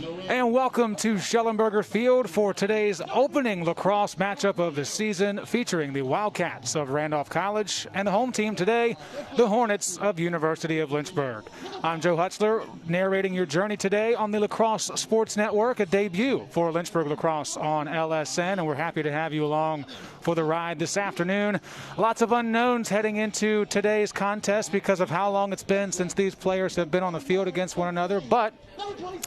And welcome to Schellenberger Field for today's opening lacrosse matchup of the season, featuring the Wildcats of Randolph College and the home team today, the Hornets of University of Lynchburg. I'm Joe Hutzler, narrating your journey today on the Lacrosse Sports Network, a debut for Lynchburg lacrosse on LSN, and we're happy to have you along for the ride this afternoon. Lots of unknowns heading into today's contest because of how long it's been since these players have been on the field against one another, but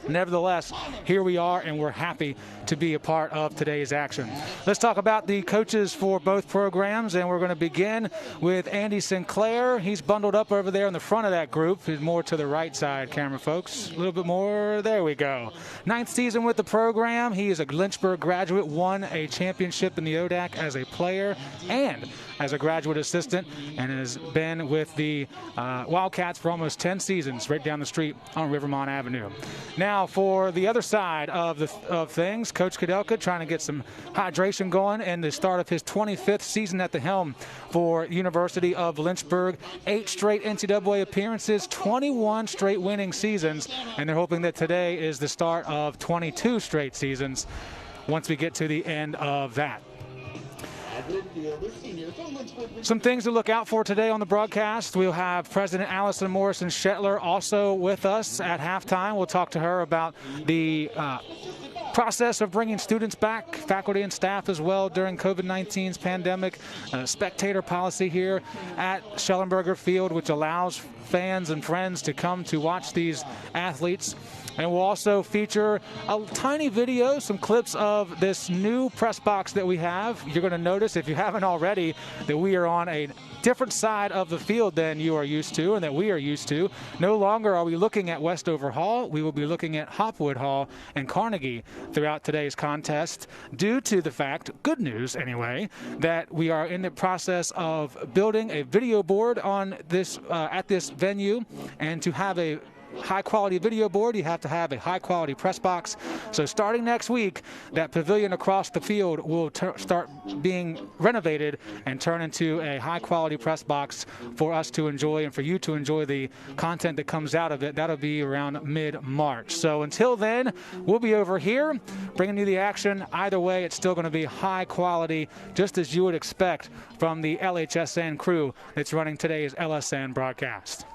nevertheless, here we are, and we're happy to be a part of today's action. Let's talk about the coaches for both programs, and we're going to begin with Andy Sinclair. He's bundled up over there in the front of that group. He's more to the right side, camera folks. A little bit more. There we go. 9th season with the program. He is a Lynchburg graduate, won a championship in the ODAC as a player and as a graduate assistant, and has been with the Wildcats for almost 10 seasons right down the street on Rivermont Avenue. Now for the other side of things, Coach Kudelka trying to get some hydration going in the start of his 25th season at the helm for University of Lynchburg. 8 straight NCAA appearances, 21 straight winning seasons, and they're hoping that today is the start of 22 straight seasons once we get to the end of that. Some things to look out for today on the broadcast. We'll have President Allison Morrison Shetler also with us at halftime. We'll talk to her about the process of bringing students back, faculty and staff as well during COVID-19's pandemic. Spectator policy here at Schellenberger Field, which allows fans and friends to come to watch these athletes. And we'll also feature a tiny video, some clips of this new press box that we have. You're going to notice, if you haven't already, that we are on a different side of the field than you are used to and that we are used to. No longer are we looking at Westover Hall. We will be looking at Hopwood Hall and Carnegie throughout today's contest, due to the fact, good news anyway, that we are in the process of building a video board on this at this venue. And to have a high-quality video board, you have to have a high-quality press box. So starting next week, that pavilion across the field will start being renovated and turn into a high-quality press box for us to enjoy and for you to enjoy the content that comes out of it. That'll be around mid-March. So until then, we'll be over here bringing you the action. Either way, it's still going to be high quality, just as you would expect from the LHSN crew that's running today's LSN broadcast.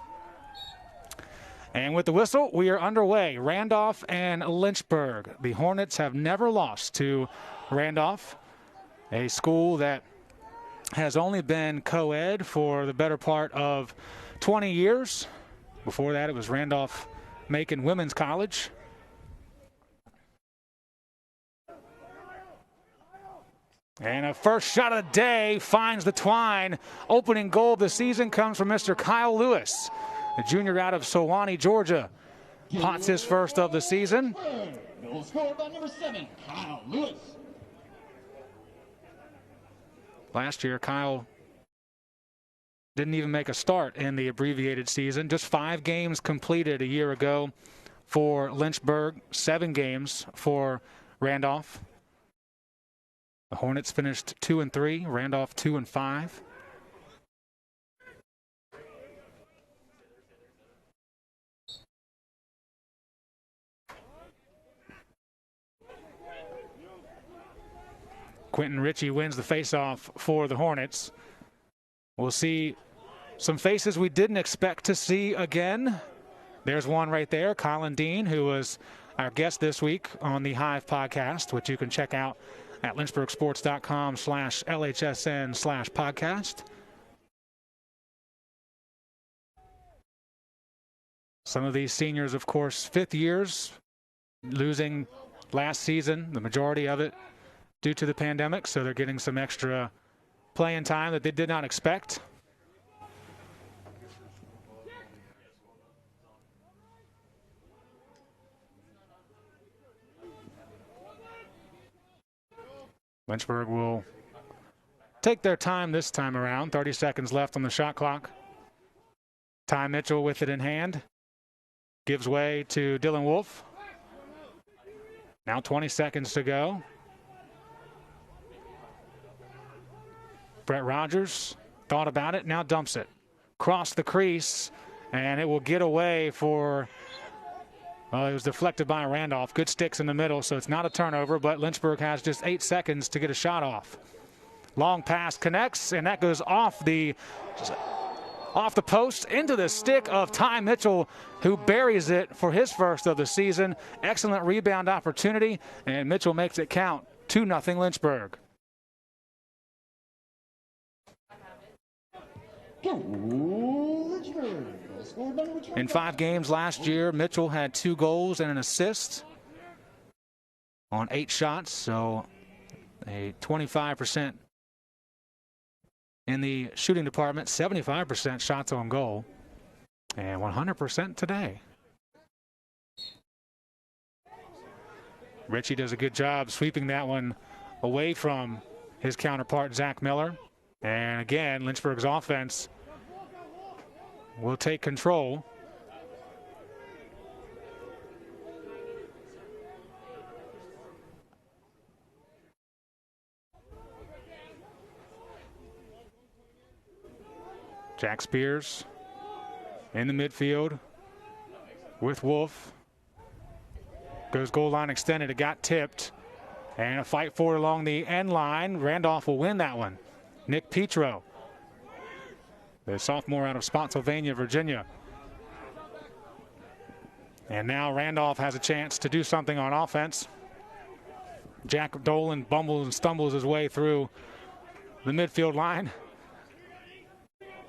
And with the whistle, we are underway. Randolph and Lynchburg. The Hornets have never lost to Randolph, a school that has only been co-ed for the better part of 20 years. Before that, it was Randolph-Macon Women's College. And a first shot of the day finds the twine. Opening goal of the season comes from Mr. Kyle Lewis, the junior out of Sewanee, Georgia. Pots his first of the season. Goal scored by number 7, Kyle Lewis. Last year, Kyle didn't even make a start in the abbreviated season. Just 5 games completed a year ago for Lynchburg, 7 games for Randolph. The Hornets finished 2-3, Randolph 2-5. Quentin Ritchie wins the faceoff for the Hornets. We'll see some faces we didn't expect to see again. There's one right there, Colin Dean, who was our guest this week on the Hive podcast, which you can check out at lynchburgsports.com/LHSN/podcast. Some of these seniors, of course, 5th years, losing last season, the majority of it due to the pandemic, so they're getting some extra playing time that they did not expect. Lynchburg will take their time this time around. 30 seconds left on the shot clock. Ty Mitchell with it in hand. Gives way to Dylan Wolf. Now 20 seconds to go. Brett Rogers thought about it, now dumps it. Cross the crease, and it will get away for Well, it was deflected by Randolph. Good sticks in the middle, so it's not a turnover, but Lynchburg has just 8 seconds to get a shot off. Long pass connects, and that goes off the post into the stick of Ty Mitchell, who buries it for his first of the season. Excellent rebound opportunity, and Mitchell makes it count. 2-0 Lynchburg. In 5 games last year, Mitchell had 2 goals and an assist on 8 shots, so a 25% in the shooting department, 75% shots on goal, and 100% today. Ritchie does a good job sweeping that one away from his counterpart, Zach Miller. And again, Lynchburg's offense will take control. Jack Spears in the midfield with Wolf. Goes goal line extended. It got tipped. And a fight for it along the end line. Randolph will win that one. Nick Petro, the sophomore out of Spotsylvania, Virginia. And now Randolph has a chance to do something on offense. Jack Dolan bumbles and stumbles his way through the midfield line.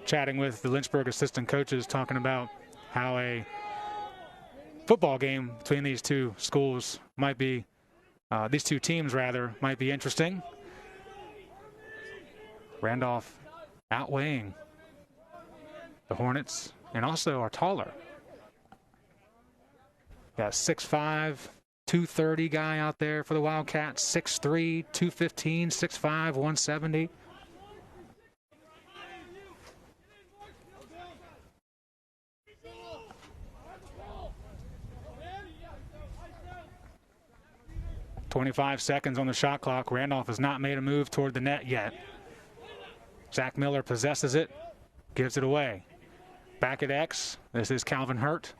Chatting with the Lynchburg assistant coaches, talking about how a football game between these two schools might be, these two teams rather, might be interesting. Randolph outweighing the Hornets and also are taller. Got 6'5", 230 guy out there for the Wildcats, 6'3", 215, 6'5", 170. .25 seconds on the shot clock. Randolph has not made a move toward the net yet. Zach Miller possesses it, gives it away. Back at X, this is Calvin Hurt.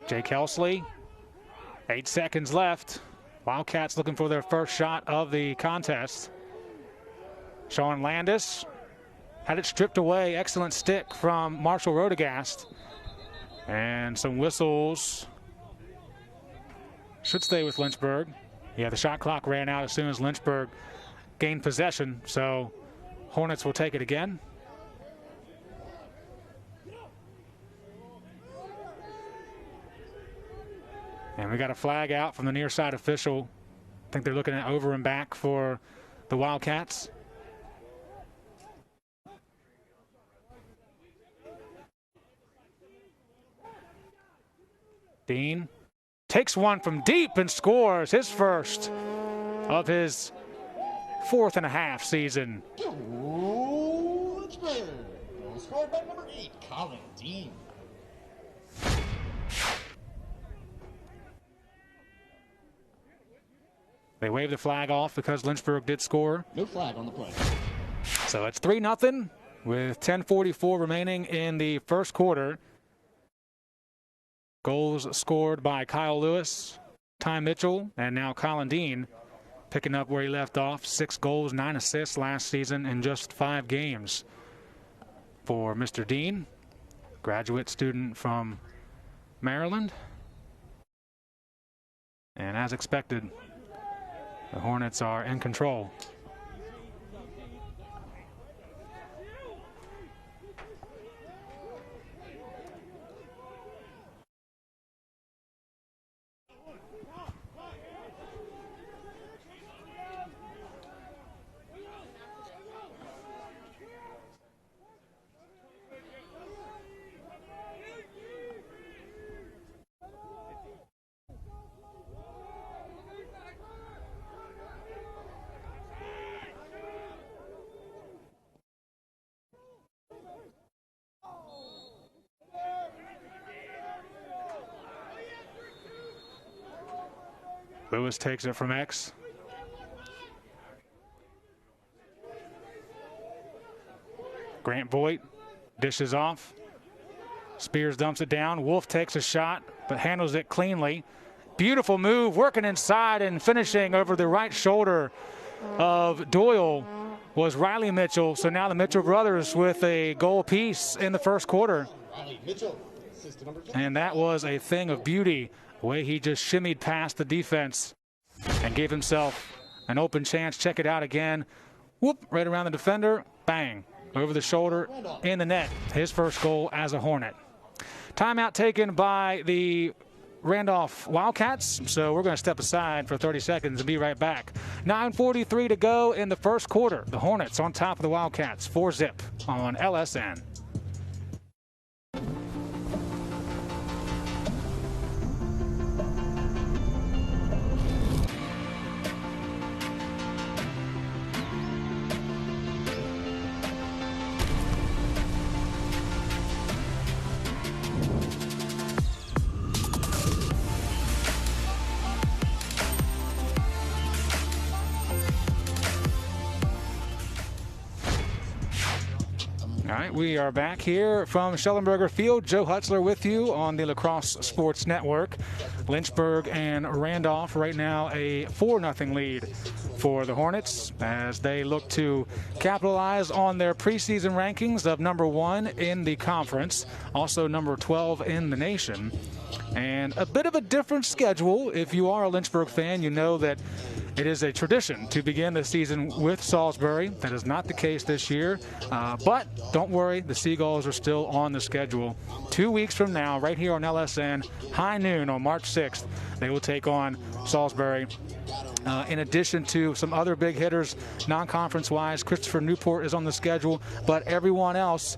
Jake Helsley, 8 seconds left. Wildcats looking for their first shot of the contest. Sean Landis had it stripped away. Excellent stick from Marshall Rodegast. And some whistles. Should stay with Lynchburg. Yeah, the shot clock ran out as soon as Lynchburg gained possession, so Hornets will take it again. And we got a flag out from the near side official. I think they're looking at over and back for the Wildcats. Dean takes one from deep and scores his first of his 4th and a half season. Scored by number 8, Colin Dean. They wave the flag off because Lynchburg did score. No flag on the play. So it's 3-0 with 10:44 remaining in the first quarter. Goals scored by Kyle Lewis, Ty Mitchell, and now Colin Dean picking up where he left off. 6 goals, 9 assists last season in just 5 games for Mr. Dean, graduate student from Maryland. And as expected, the Hornets are in control. Lewis takes it from X. Grant Voigt dishes off. Spears dumps it down. Wolf takes a shot, but handles it cleanly. Beautiful move, working inside and finishing over the right shoulder of Doyle was Riley Mitchell. So now the Mitchell brothers with a goal apiece in the first quarter. Riley Mitchell, assist number 10. And that was a thing of beauty, the way he just shimmied past the defense and gave himself an open chance. Check it out again. Whoop, right around the defender, bang, over the shoulder, in the net. His first goal as a Hornet. Timeout taken by the Randolph Wildcats, so we're going to step aside for 30 seconds and be right back. 9:43 to go in the first quarter. The Hornets on top of the Wildcats, 4-zip on LSN. All right, we are back here from Schellenberger Field. Joe Hutzler with you on the Lacrosse Sports Network. Lynchburg and Randolph right now a 4-0 lead for the Hornets as they look to capitalize on their preseason rankings of #1 in the conference, also number 12 in the nation. And a bit of a different schedule. If you are a Lynchburg fan, you know that it is a tradition to begin the season with Salisbury. That is not the case this year, but don't worry, the Seagulls are still on the schedule. 2 weeks from now, right here on LSN, high noon on March 6th, they will take on Salisbury. In addition to some other big hitters, non-conference wise, Christopher Newport is on the schedule, but everyone else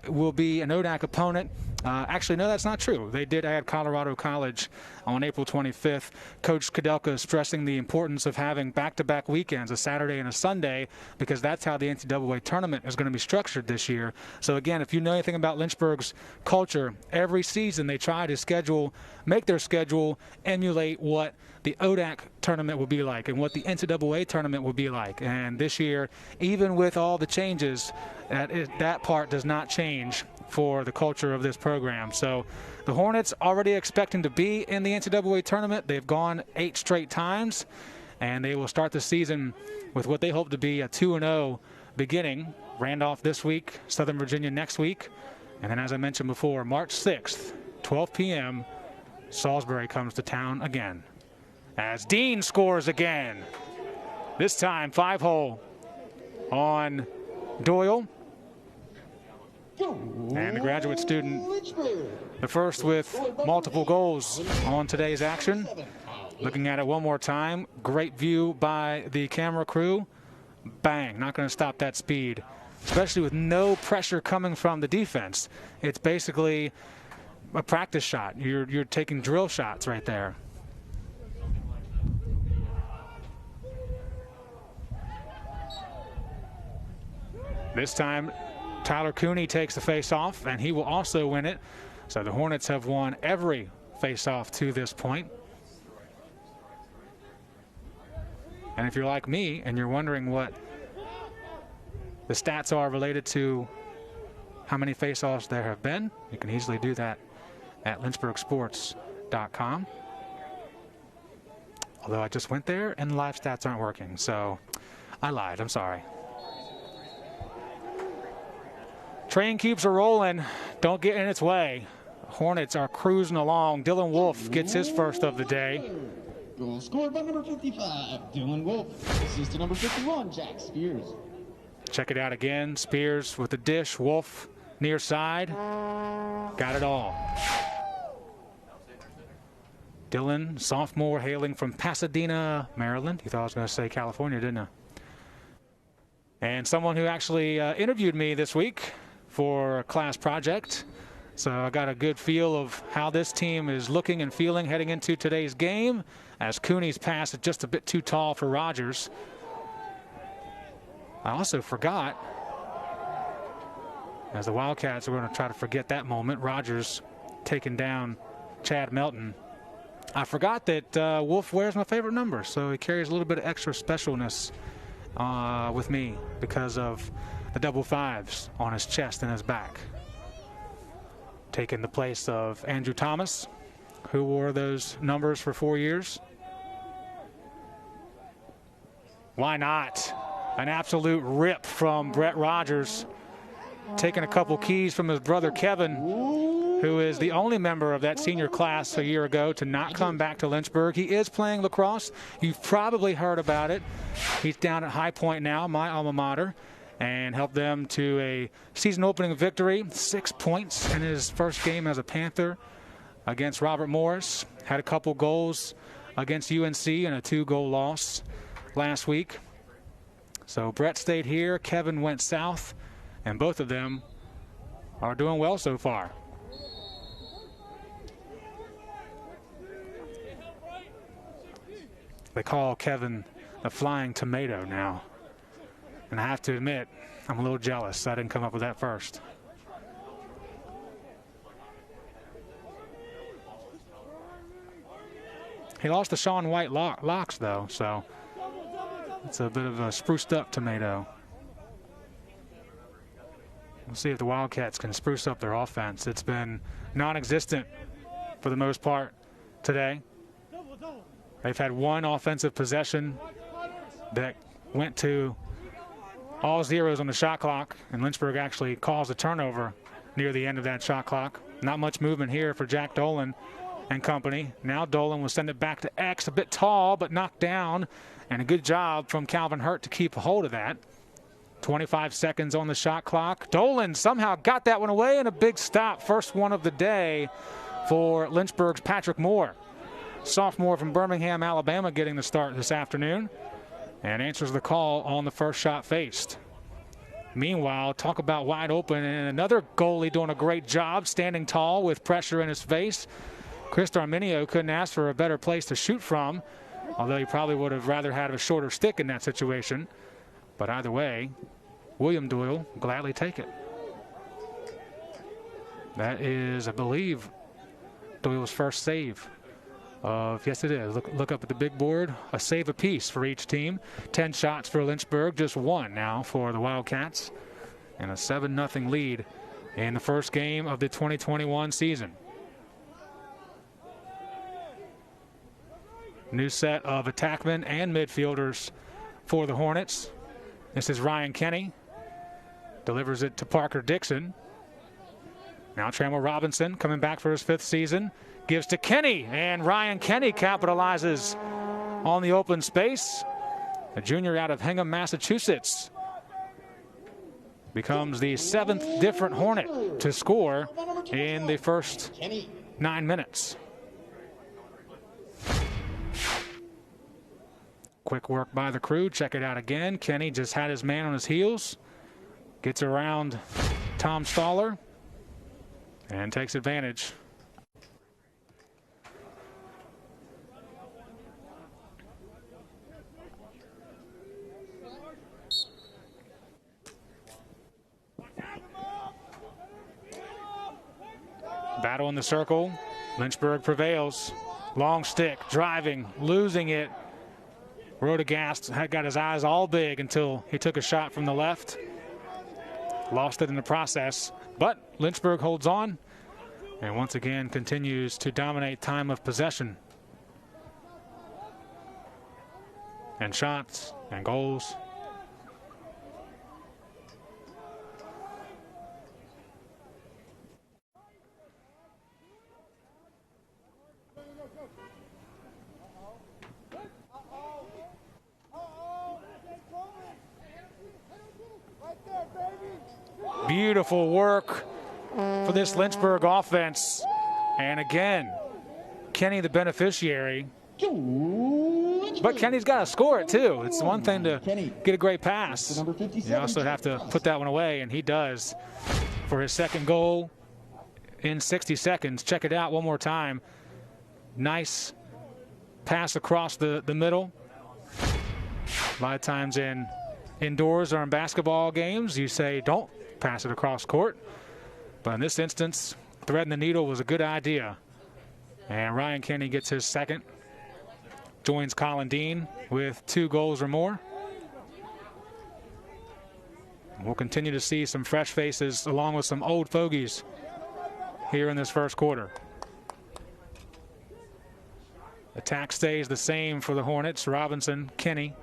will be an ODAC opponent. Actually, no, that's not true. They did add Colorado College on April 25th. Coach Kudelka is stressing the importance of having back-to-back weekends, a Saturday and a Sunday, because that's how the NCAA tournament is going to be structured this year. So again, if you know anything about Lynchburg's culture, every season they try to make their schedule emulate what the ODAC tournament will be like and what the NCAA tournament will be like. And this year, even with all the changes, that part does not change for the culture of this program. So the Hornets already expecting to be in the NCAA tournament. They've gone 8 straight times, and they will start the season with what they hope to be a 2-0 beginning. Randolph this week, Southern Virginia next week, and then as I mentioned before, March 6th, 12 p.m., Salisbury comes to town again. As Dean scores again, this time 5-hole on Doyle. And the graduate student, the first with multiple goals on today's action. Looking at it one more time, great view by the camera crew. Bang, not going to stop that speed, especially with no pressure coming from the defense. It's basically a practice shot. You're taking drill shots right there. This time, Tyler Cooney takes the face-off, and he will also win it. So the Hornets have won every face-off to this point. And if you're like me and you're wondering what the stats are related to how many face-offs there have been, you can easily do that at lynchburgsports.com. Although I just went there and the live stats aren't working, so I lied. I'm sorry. Train keeps a rolling. Don't get in its way. Hornets are cruising along. Dylan Wolf gets his first of the day. Goal scored by number 55, Dylan Wolf. Assist to number 51, Jack Spears. Check it out again. Spears with the dish. Wolf near side. Got it all. Dylan, sophomore, hailing from Pasadena, Maryland. You thought I was going to say California, didn't I? And someone who actually interviewed me this week for a class project. So I got a good feel of how this team is looking and feeling heading into today's game, as Cooney's pass is just a bit too tall for Rogers. I also forgot, as the Wildcats are going to try to forget that moment, Rogers taking down Chad Melton. I forgot that Wolf wears my favorite number, so he carries a little bit of extra specialness with me because of the double 5s on his chest and his back. taking the place of Andrew Thomas, who wore those numbers for 4 years. Why not? An absolute rip from Brett Rogers, taking a couple keys from his brother Kevin, who is the only member of that senior class a year ago to not come back to Lynchburg. He is playing lacrosse. You've probably heard about it. He's down at High Point now, my alma mater, and helped them to a season opening victory, 6 points in his first game as a Panther against Robert Morris. Had a couple goals against UNC and a 2-goal loss last week. So Brett stayed here, Kevin went south, and both of them are doing well so far. They call Kevin the Flying Tomato now. And I have to admit, I'm a little jealous. I didn't come up with that first. He lost to Sean White locks, though, so it's a bit of a spruced up tomato. We'll see if the Wildcats can spruce up their offense. It's been non-existent for the most part today. They've had one offensive possession that went to all zeros on the shot clock, and Lynchburg actually caused a turnover near the end of that shot clock. Not much movement here for Jack Dolan and company. Now Dolan will send it back to X, a bit tall, but knocked down, and a good job from Calvin Hurt to keep a hold of that. 25 seconds on the shot clock. Dolan somehow got that one away, and a big stop. First one of the day for Lynchburg's Patrick Moore. Sophomore from Birmingham, Alabama, getting the start this afternoon and answers the call on the first shot faced. Meanwhile, talk about wide open, and another goalie doing a great job, standing tall with pressure in his face. Chris Arminio couldn't ask for a better place to shoot from, although he probably would have rather had a shorter stick in that situation. But either way, William Doyle will gladly take it. That is, I believe, Doyle's first save. Yes, it is. Look up at the big board. A save apiece for each team. 10 shots for Lynchburg, just 1 now for the Wildcats. And a 7-0 lead in the first game of the 2021 season. New set of attackmen and midfielders for the Hornets. This is Ryan Kenny. Delivers it to Parker Dixon. Now Trammell Robinson coming back for his 5th season. Gives to Kenny, and Ryan Kenny capitalizes on the open space. A junior out of Hingham, Massachusetts. Becomes the 7th different Hornet to score in the first 9 minutes. Quick work by the crew. Check it out again. Kenny just had his man on his heels. Gets around Tom Staller and takes advantage. Battle in the circle. Lynchburg prevails. Long stick, driving, losing it. Rodegast had got his eyes all big until he took a shot from the left. Lost it in the process, but Lynchburg holds on and once again continues to dominate time of possession. And shots and goals. Beautiful work for this Lynchburg offense. And again, Kenny the beneficiary. But Kenny's got to score it too. It's one thing to get a great pass. You also have to put that one away, and he does for his 2nd goal in 60 seconds. Check it out one more time. Nice pass across the middle. A lot of times indoors or in basketball games, you say don't pass it across court. But in this instance, threading the needle was a good idea. And Ryan Kenny gets his 2nd. Joins Colin Dean with 2 goals or more. We'll continue to see some fresh faces along with some old fogies here in this first quarter. Attack stays the same for the Hornets. Robinson, Kenny,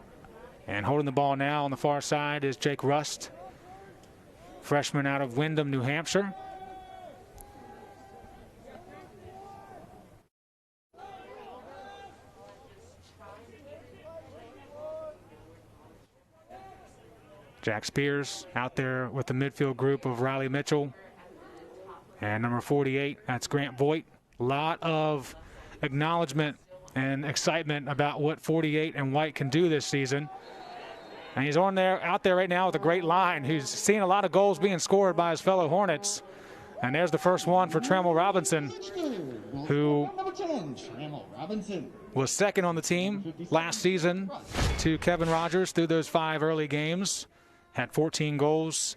and holding the ball now on the far side is Jake Rust, freshman out of Windham, New Hampshire. Jack Spears out there with the midfield group of Riley Mitchell and number 48, that's Grant Voigt. A lot of acknowledgement and excitement about what 48 and White can do this season. And he's out there right now with a great line. He's seen a lot of goals being scored by his fellow Hornets. And there's the first one for Trammell Robinson, who was second on the team last season to Kevin Rogers through those 5 early games. Had 14 goals,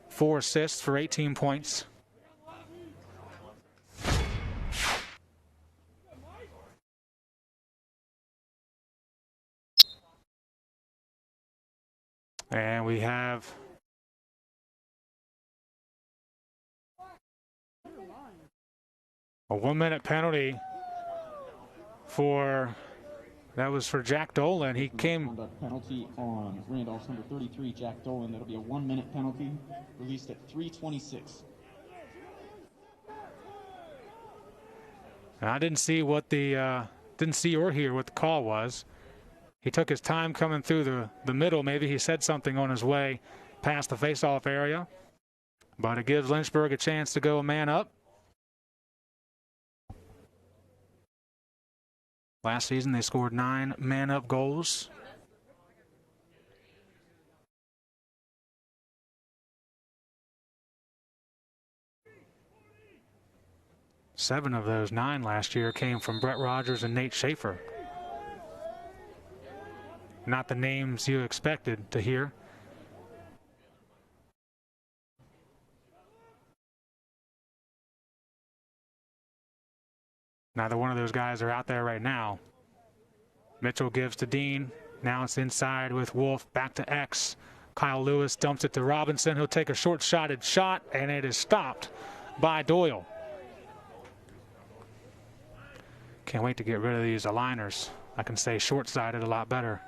4 assists for 18 points. And we have a 1-minute penalty that was for Jack Dolan. He came. Penalty on Randolph's number 33, Jack Dolan. That'll be a 1-minute penalty, released at 3:26. I didn't see or hear what the call was. He took his time coming through the middle. Maybe he said something on his way past the face-off area. But it gives Lynchburg a chance to go a man up. Last season, they scored 9 man-up goals. Seven of those 9 last year came from Brett Rogers and Nate Schaefer. Not the names you expected to hear. Neither one of those guys are out there right now. Mitchell gives to Dean. Now it's inside with Wolf. Back to X. Kyle Lewis dumps it to Robinson. He'll take a short-shotted shot, and it is stopped by Doyle. Can't wait to get rid of these aligners. I can say short-sided a lot better.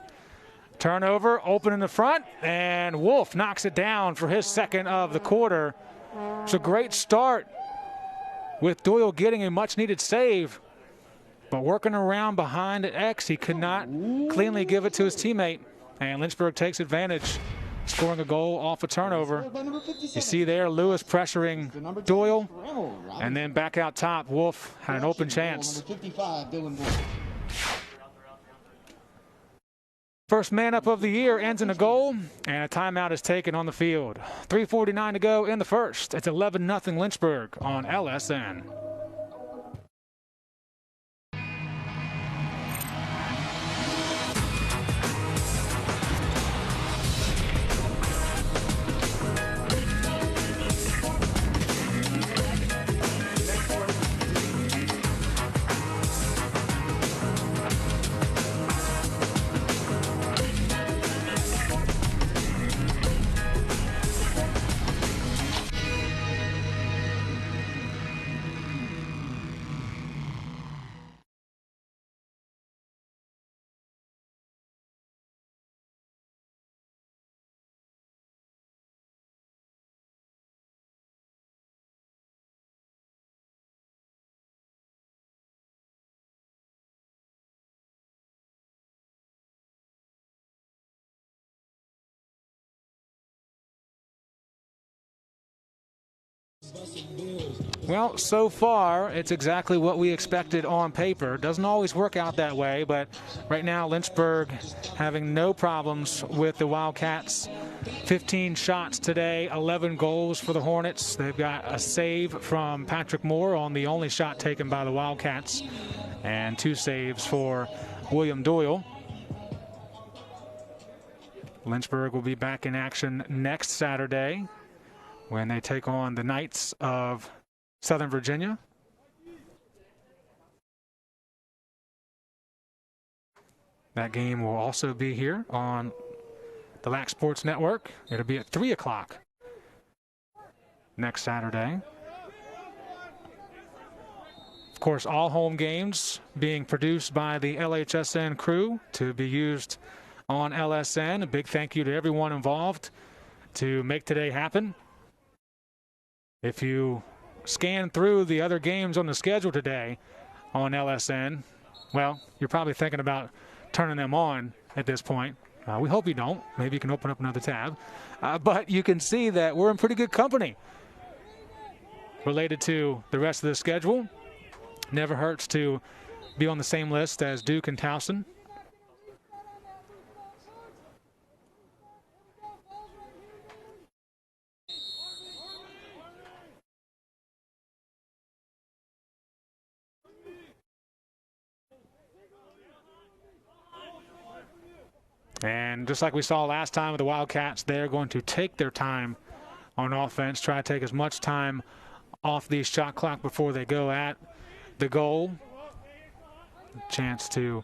Turnover, open in the front, and Wolf knocks it down for his second of the quarter. It's a great start with Doyle getting a much-needed save, but working around behind X, he could not cleanly give it to his teammate, and Lynchburg takes advantage, scoring a goal off a turnover. You see there Lewis pressuring Doyle, and then back out top, Wolf had an open chance. First man up of the year ends in a goal, and a timeout is taken on the field. 3:49 to go in the first. It's 11-0 Lynchburg on LSN. Well, so far, it's exactly what we expected on paper. Doesn't always work out that way, but right now, Lynchburg having no problems with the Wildcats. 15 shots today, 11 goals for the Hornets. They've got a save from Patrick Moore on the only shot taken by the Wildcats, and 2 saves for William Doyle. Lynchburg will be back in action next Saturday when they take on the Knights of Southern Virginia. That game will also be here on the Lax Sports Network. It'll be at 3 o'clock next Saturday. Of course, all home games being produced by the LHSN crew to be used on LSN. A big thank you to everyone involved to make today happen. If you scan through the other games on the schedule today on LSN, well, you're probably thinking about turning them on at this point. We hope you don't. Maybe you can open up another tab. But you can see that we're in pretty good company related to the rest of the schedule. Never hurts to be on the same list as Duke and Towson. And just like we saw last time with the Wildcats, they're going to take their time on offense, try to take as much time off the shot clock before they go at the goal. Chance to,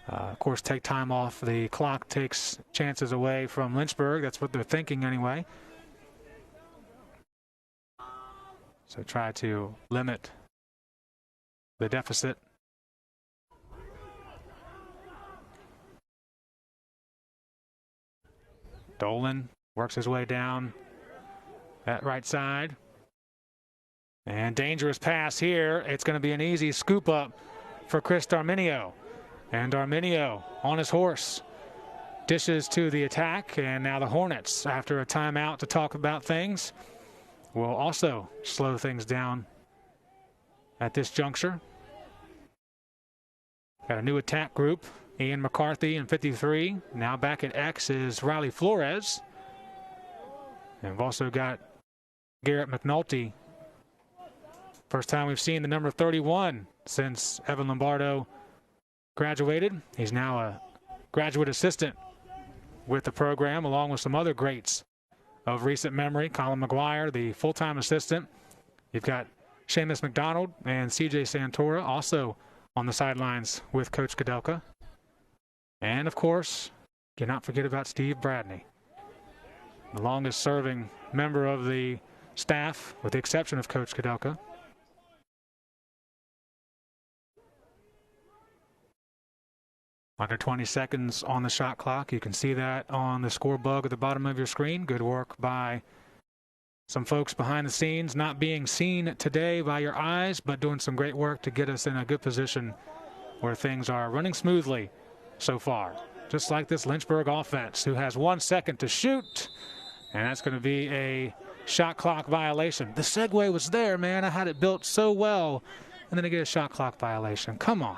of course, take time off the clock, takes chances away from Lynchburg. That's what they're thinking anyway. So try to limit the deficit. Dolan works his way down that right side. And dangerous pass here. It's going to be an easy scoop up for Chris Darminio. And Darminio on his horse dishes to the attack. And now the Hornets, after a timeout to talk about things, will also slow things down at this juncture. Got a new attack group. Ian McCarthy in 53. Now back at X is Riley Flores. And we've also got Garrett McNulty. First time we've seen the number 31 since Evan Lombardo graduated. He's now a graduate assistant with the program, along with some other greats of recent memory. Colin McGuire, the full-time assistant. You've got Seamus McDonald and CJ Santora also on the sidelines with Coach Kudelka. And, of course, cannot forget about Steve Bradney, the longest-serving member of the staff, with the exception of Coach Kudelka. Under 20 seconds on the shot clock. You can see that on the score bug at the bottom of your screen. Good work by some folks behind the scenes, not being seen today by your eyes, but doing some great work to get us in a good position where things are running smoothly so far. Just like this Lynchburg offense, who has 1 second to shoot, and that's going to be a shot clock violation. The segue was there, man. I had it built so well, and then I get a shot clock violation. Come on.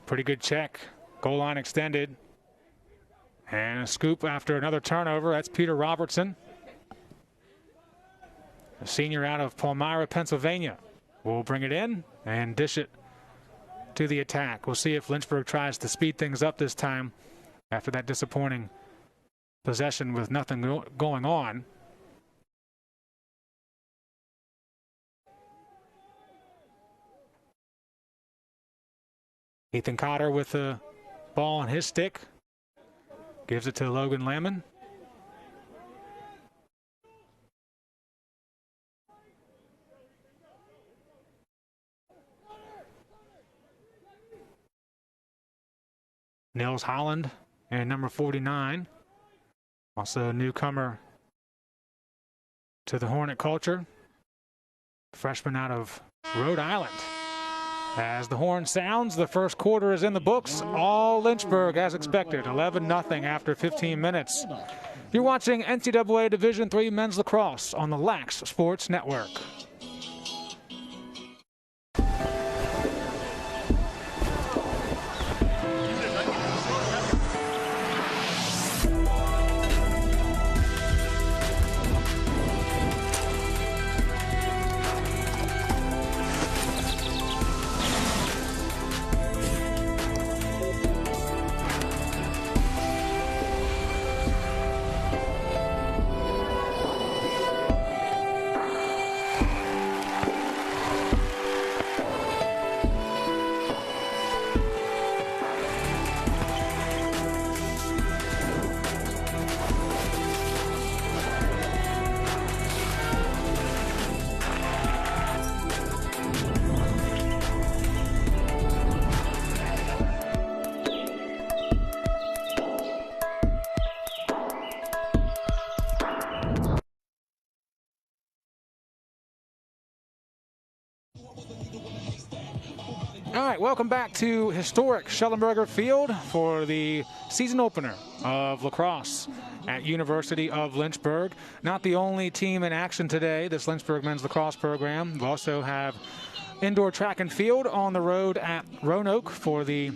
Pretty good check. Goal line extended. And a scoop after another turnover. That's Peter Robertson, a senior out of Palmyra, Pennsylvania. Will bring it in and dish it to the attack. We'll see if Lynchburg tries to speed things up this time after that disappointing possession with nothing going on. Ethan Cotter with the ball on his stick. Gives it to Logan Lemon. Nils Holland and number 49. Also a newcomer to the Hornet culture. Freshman out of Rhode Island. As the horn sounds, the first quarter is in the books. All Lynchburg as expected, 11-0 after 15 minutes. You're watching NCAA Division III Men's Lacrosse on the Lax Sports Network. All right, welcome back to historic Schellenberger Field for the season opener of lacrosse at University of Lynchburg. Not the only team in action today, this Lynchburg men's lacrosse program. We also have indoor track and field on the road at Roanoke for the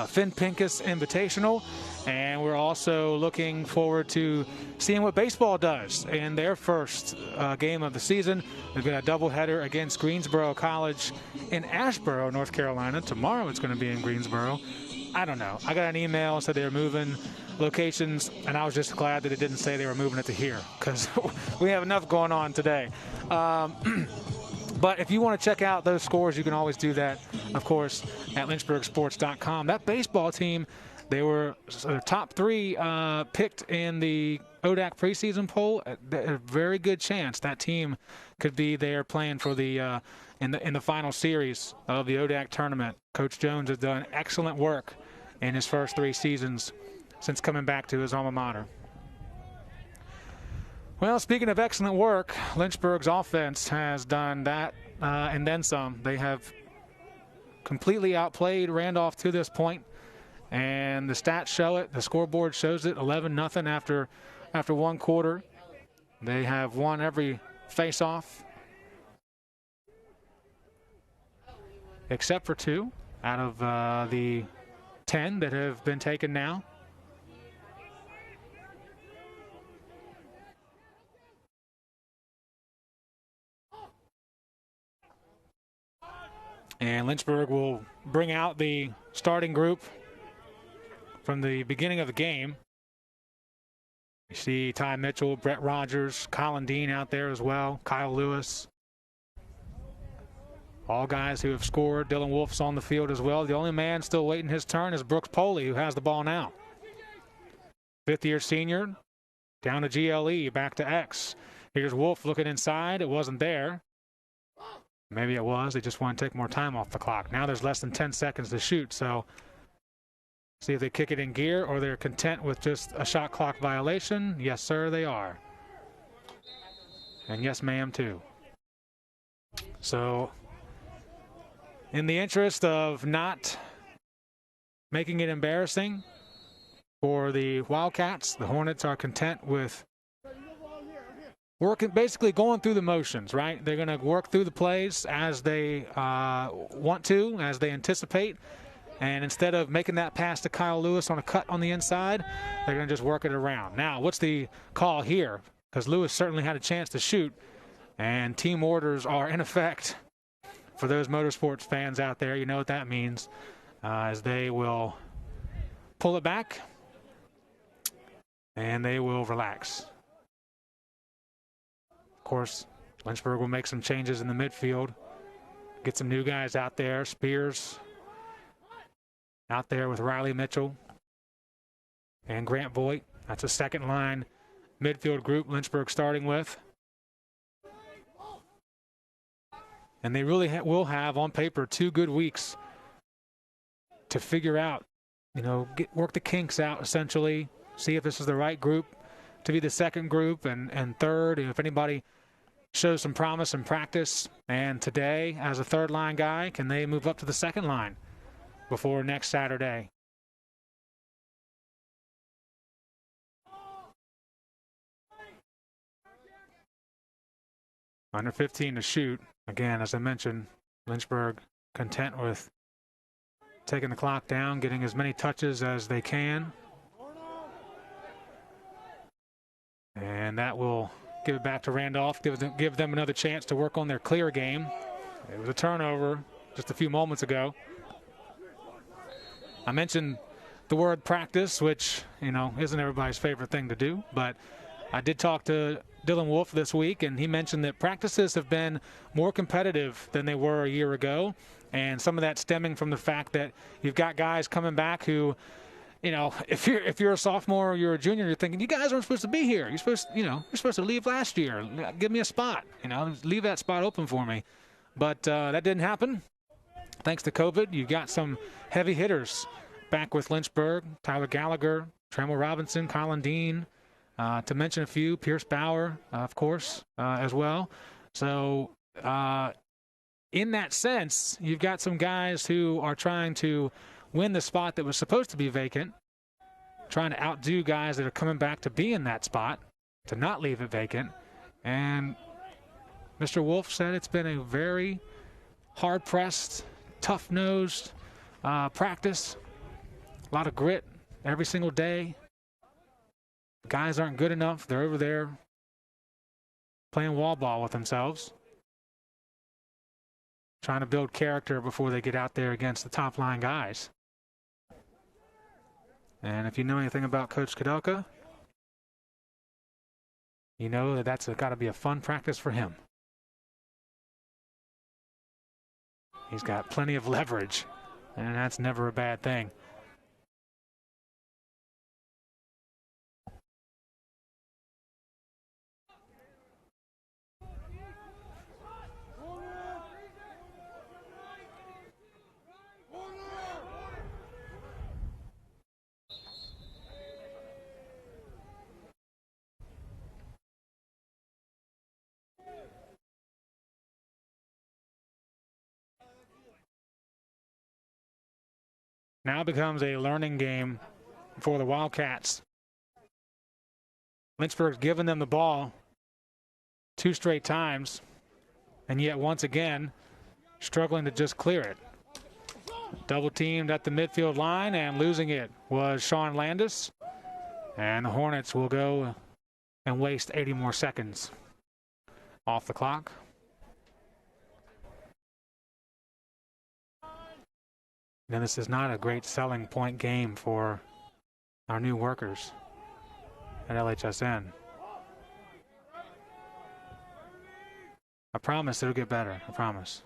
Finn Pincus Invitational. And we're also looking forward to seeing what baseball does in their first game of the season. They've got a doubleheader against Greensboro College in Asheboro, North Carolina. Tomorrow it's going to be in Greensboro. I don't know. I got an email said they were moving locations, and I was just glad that it didn't say they were moving it to here because we have enough going on today. But if you want to check out those scores, you can always do that, of course, at lynchburgsports.com. That baseball team, they were top 3 picked in the ODAC preseason poll. A very good chance that team could be there playing for the in the final series of the ODAC tournament. Coach Jones has done excellent work in his first 3 seasons since coming back to his alma mater. Well, speaking of excellent work, Lynchburg's offense has done that and then some. They have completely outplayed Randolph to this point. And the stats show it. The scoreboard shows it. 11-0 after one quarter. They have won every face-off except for 2 out of the 10 that have been taken now. And Lynchburg will bring out the starting group from the beginning of the game. You see Ty Mitchell, Brett Rogers, Colin Dean out there as well, Kyle Lewis. All guys who have scored. Dylan Wolf's on the field as well. The only man still waiting his turn is Brooks Poley, who has the ball now. 5th-year senior, down to GLE, back to X. Here's Wolf looking inside. It wasn't there. Maybe it was. They just want to take more time off the clock. Now there's less than 10 seconds to shoot, so see if they kick it in gear or they're content with just a shot clock violation. Yes, sir, they are. And yes, ma'am, too. So in the interest of not making it embarrassing for the Wildcats, the Hornets are content with working, basically going through the motions, right? They're going to work through the plays as they want to, as they anticipate. And instead of making that pass to Kyle Lewis on a cut on the inside, they're going to just work it around. Now, what's the call here? Because Lewis certainly had a chance to shoot, and team orders are in effect. For those motorsports fans out there, you know what that means, as they will pull it back, and they will relax. Of course, Lynchburg will make some changes in the midfield, get some new guys out there. Spears out there with Riley Mitchell and Grant Voigt. That's a second line midfield group Lynchburg starting with. And they really will have on paper 2 good weeks to figure out, work the kinks out essentially, see if this is the right group to be the second group and third, and if anybody shows some promise in practice. And today, as a third line guy, can they move up to the second line before next Saturday? Under 15 to shoot. Again, as I mentioned, Lynchburg content with taking the clock down, getting as many touches as they can. And that will give it back to Randolph, give them another chance to work on their clear game. It was a turnover just a few moments ago. I mentioned the word practice, which, isn't everybody's favorite thing to do, but I did talk to Dylan Wolf this week, and he mentioned that practices have been more competitive than they were a year ago, and some of that stemming from the fact that you've got guys coming back who, if you're a sophomore or you're a junior, you're thinking, you guys aren't supposed to be here. You're supposed to leave last year. Give me a spot. Leave that spot open for me. But that didn't happen. Thanks to COVID, you got some heavy hitters back with Lynchburg. Tyler Gallagher, Tremel Robinson, Colin Dean, to mention a few. Pierce Bauer, of course, as well. So in that sense, you've got some guys who are trying to win the spot that was supposed to be vacant, trying to outdo guys that are coming back to be in that spot, to not leave it vacant. And Mr. Wolf said it's been a very hard-pressed, tough-nosed practice. A lot of grit every single day. Guys aren't good enough. They're over there playing wall ball with themselves, trying to build character before they get out there against the top-line guys. And if you know anything about Coach Kudelka, you know that that's got to be a fun practice for him. He's got plenty of leverage, and that's never a bad thing. Now becomes a learning game for the Wildcats. Lynchburg's given them the ball 2 straight times, and yet once again struggling to just clear it. Double teamed at the midfield line, and losing it was Sean Landis. And the Hornets will go and waste 80 more seconds off the clock. Now, this is not a great selling point game for our new workers at LHSN. I promise it'll get better. I promise.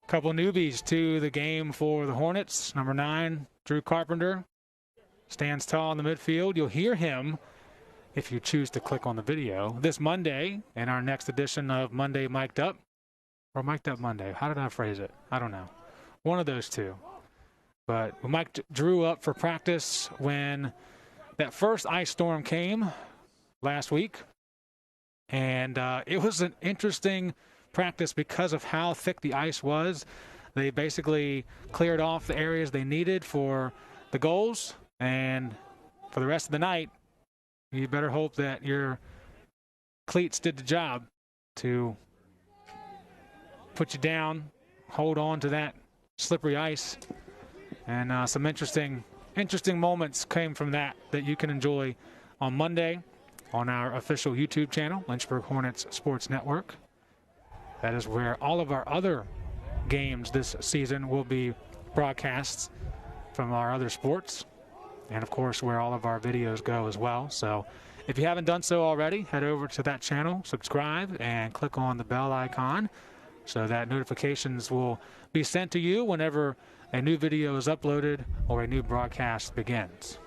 Couple newbies to the game for the Hornets. Number 9, Drew Carpenter, stands tall in the midfield. You'll hear him if you choose to click on the video this Monday in our next edition of Monday Mic'd Up. Or Mic'd Up Monday. How did I phrase it? I don't know. One of those two. But we mic'd Drew up for practice when that first ice storm came last week. And it was an interesting practice because of how thick the ice was. They basically cleared off the areas they needed for the goals. And for the rest of the night, you better hope that your cleats did the job to put you down, hold on to that slippery ice. And some interesting moments came from that you can enjoy on Monday on our official YouTube channel, Lynchburg Hornets Sports Network. That is where all of our other games this season will be broadcasts from our other sports. And, of course, where all of our videos go as well. So if you haven't done so already, head over to that channel, subscribe, and click on the bell icon, so that notifications will be sent to you whenever a new video is uploaded or a new broadcast begins.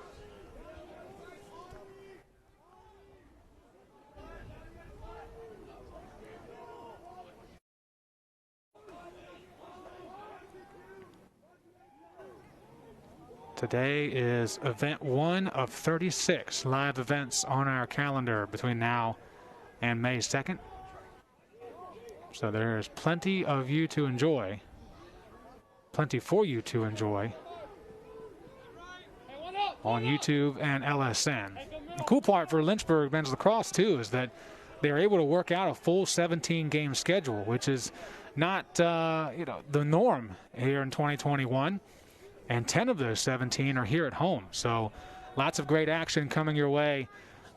Today is event 1 of 36 live events on our calendar between now and May 2nd. So there is plenty of you to enjoy, plenty for you to enjoy on YouTube and LSN. The cool part for Lynchburg men's lacrosse, too, is that they're able to work out a full 17-game schedule, which is not the norm here in 2021. And 10 of those 17 are here at home. So lots of great action coming your way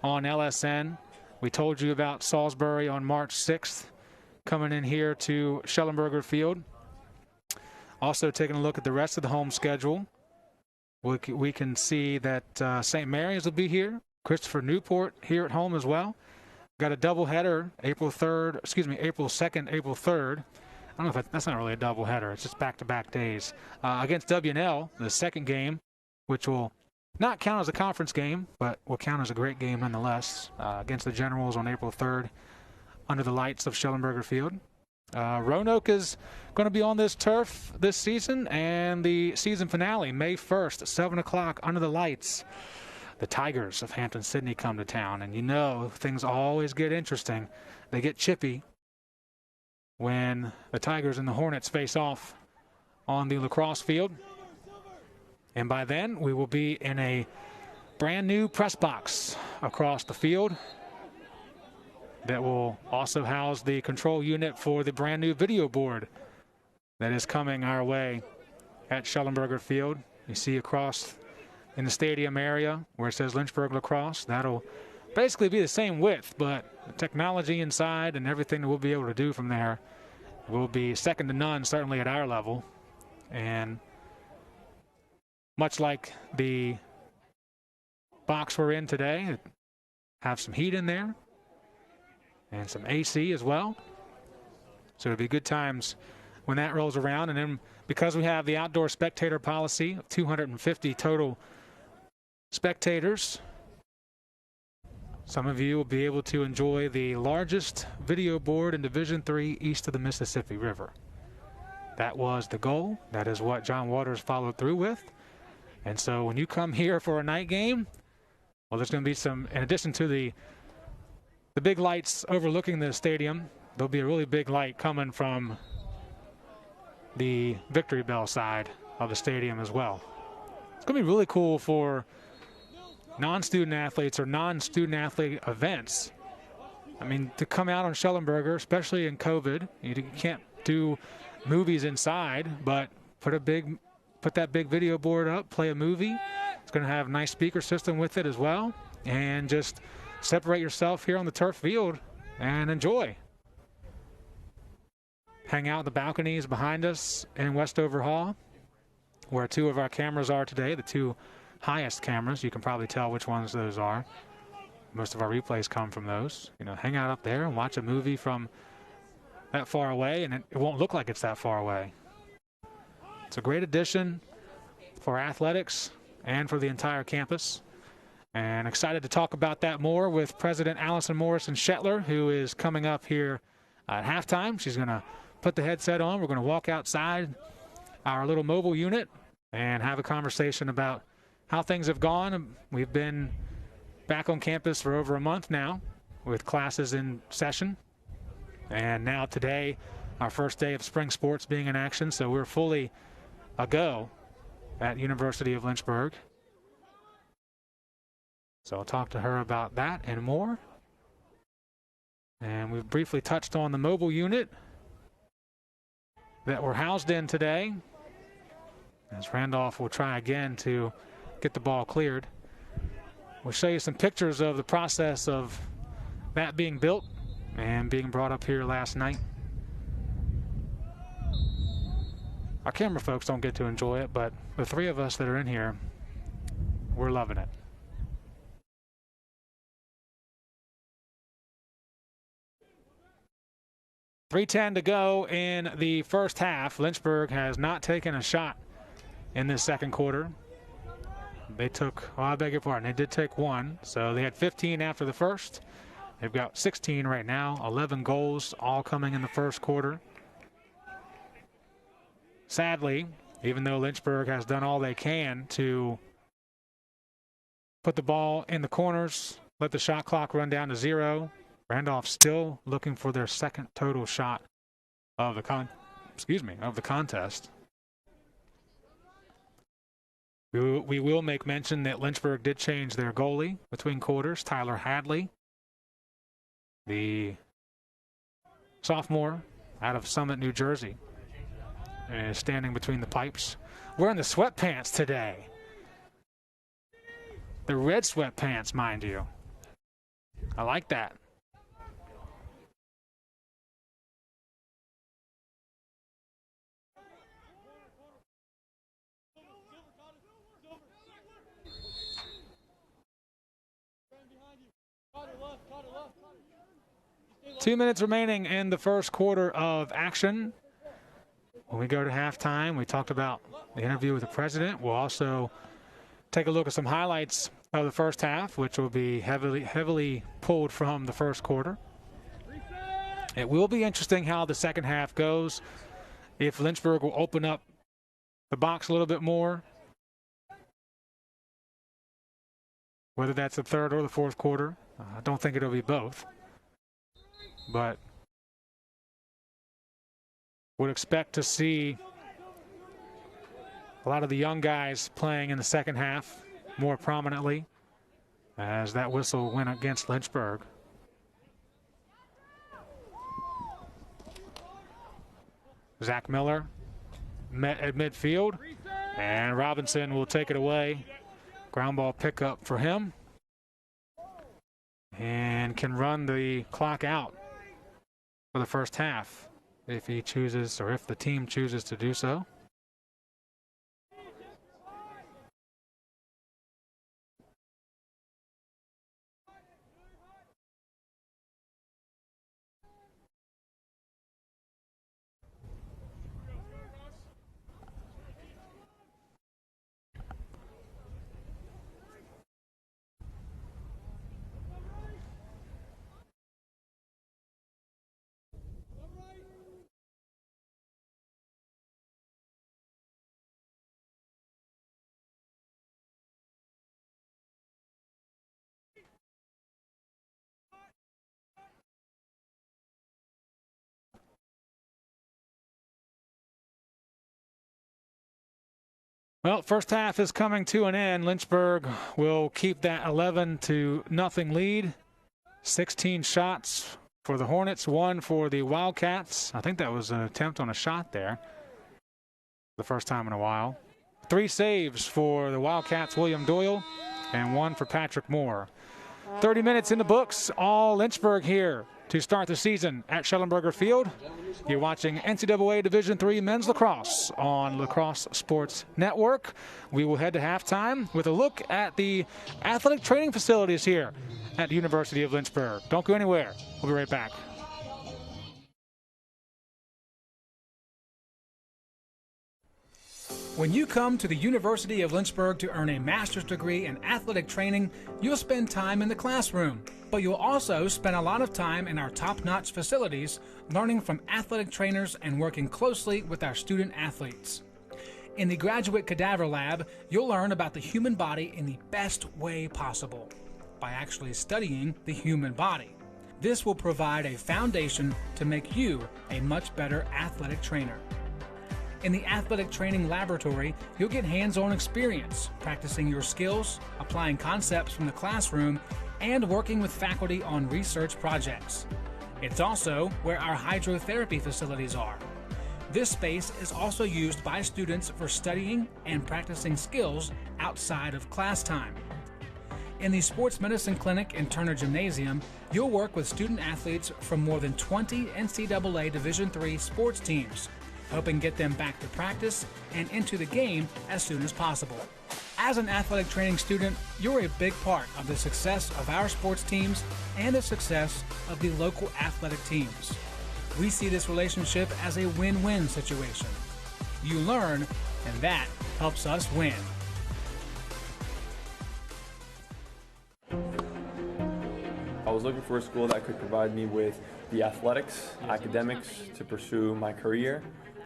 on LSN. We told you about Salisbury on March 6th. Coming in here to Schellenberger Field. Also taking a look at the rest of the home schedule. We can see that St. Mary's will be here. Christopher Newport here at home as well. Got a doubleheader April 2nd, April 3rd. I don't know if that's not really a doubleheader. It's just back-to-back days. Against WNL, the second game, which will not count as a conference game, but will count as a great game nonetheless, against the Generals on April 3rd. Under the lights of Schellenberger Field. Roanoke is going to be on this turf this season, and the season finale, May 1st, 7 o'clock, under the lights the Tigers of Hampton-Sydney come to town. And you know things always get interesting. They get chippy when the Tigers and the Hornets face off on the lacrosse field. And by then, we will be in a brand new press box across the field that will also house the control unit for the brand new video board that is coming our way at Schellenberger Field. You see across in the stadium area where it says Lynchburg Lacrosse. That'll basically be the same width, but the technology inside and everything that we'll be able to do from there will be second to none, certainly at our level. And much like the box we're in today, have some heat in there and some AC as well. So it'll be good times when that rolls around. And then because we have the outdoor spectator policy of 250 total spectators, some of you will be able to enjoy the largest video board in Division III east of the Mississippi River. That was the goal. That is what John Waters followed through with. And so when you come here for a night game, well, there's going to be some, in addition to the big lights overlooking the stadium, there'll be a really big light coming from the Victory Bell side of the stadium as well. It's going to be really cool for non-student athletes or non-student athlete events. I mean, to come out on Schellenberger, especially in COVID, you can't do movies inside, but put that big video board up, play a movie. It's going to have a nice speaker system with it as well, and just separate yourself here on the turf field and enjoy. Hang out in the balconies behind us in Westover Hall, where two of our cameras are today, the two highest cameras. You can probably tell which ones those are. Most of our replays come from those. You know, hang out up there and watch a movie from that far away, and it won't look like it's that far away. It's a great addition for athletics and for the entire campus. And excited to talk about that more with President Allison Morrison-Shetler, who is coming up here at halftime. She's going to put the headset on. We're going to walk outside our little mobile unit and have a conversation about how things have gone. We've been back on campus for over a month now with classes in session. And now today, our first day of spring sports being in action. So we're fully a go at University of Lynchburg. So I'll talk to her about that and more. And we've briefly touched on the mobile unit that we're housed in today, as Randolph will try again to get the ball cleared. We'll show you some pictures of the process of that being built and being brought up here last night. Our camera folks don't get to enjoy it, but the three of us that are in here, we're loving it. .310 to go in the first half. Lynchburg has not taken a shot in this second quarter. They took, I beg your pardon, they did take one. So they had 15 after the first. They've got 16 right now, 11 goals, all coming in the first quarter. Sadly, even though Lynchburg has done all they can to put the ball in the corners, let the shot clock run down to 0, Randolph still looking for their second total shot of the contest. We will make mention that Lynchburg did change their goalie between quarters. Tyler Hadley, the sophomore out of Summit, New Jersey, is standing between the pipes. Wearing the sweatpants today. The red sweatpants, mind you. I like that. Two minutes remaining in the first quarter of action. When we go to halftime, we talked about the interview with the president. We'll also take a look at some highlights of the first half, which will be heavily pulled from the first quarter. It will be interesting how the second half goes. If Lynchburg will open up the box a little bit more, whether that's the third or the fourth quarter. I don't think it'll be both, but would expect to see a lot of the young guys playing in the second half more prominently as that whistle went against Lynchburg. Zach Miller met at midfield, and Robinson will take it away. Ground ball pickup for him, and can run the clock out for the first half if he chooses, or if the team chooses to do so. Well, first half is coming to an end. Lynchburg will keep that 11-0 lead. 16 shots for the Hornets, 1 for the Wildcats. I think that was an attempt on a shot there. The first time in a while. 3 saves for the Wildcats, William Doyle, and 1 for Patrick Moore. 30 minutes in the books, all Lynchburg here to start the season at Schellenberger Field. You're watching NCAA Division III Men's Lacrosse on Lacrosse Sports Network. We will head to halftime with a look at the athletic training facilities here at the University of Lynchburg. Don't go anywhere. We'll be right back. When you come to the University of Lynchburg to earn a master's degree in athletic training, you'll spend time in the classroom, but you'll also spend a lot of time in our top-notch facilities, learning from athletic trainers and working closely with our student athletes. In the Graduate Cadaver Lab, you'll learn about the human body in the best way possible, by actually studying the human body. This will provide a foundation to make you a much better athletic trainer. In the Athletic Training Laboratory, you'll get hands-on experience, practicing your skills, applying concepts from the classroom, and working with faculty on research projects. It's also where our hydrotherapy facilities are. This space is also used by students for studying and practicing skills outside of class time. In the Sports Medicine Clinic and Turner Gymnasium, you'll work with student athletes from more than 20 NCAA Division III sports teams, helping get them back to practice and into the game as soon as possible. As an athletic training student, you're a big part of the success of our sports teams and the success of the local athletic teams. We see this relationship as a win-win situation. You learn, and that helps us win. I was looking for a school that could provide me with the athletics, academics to pursue my career,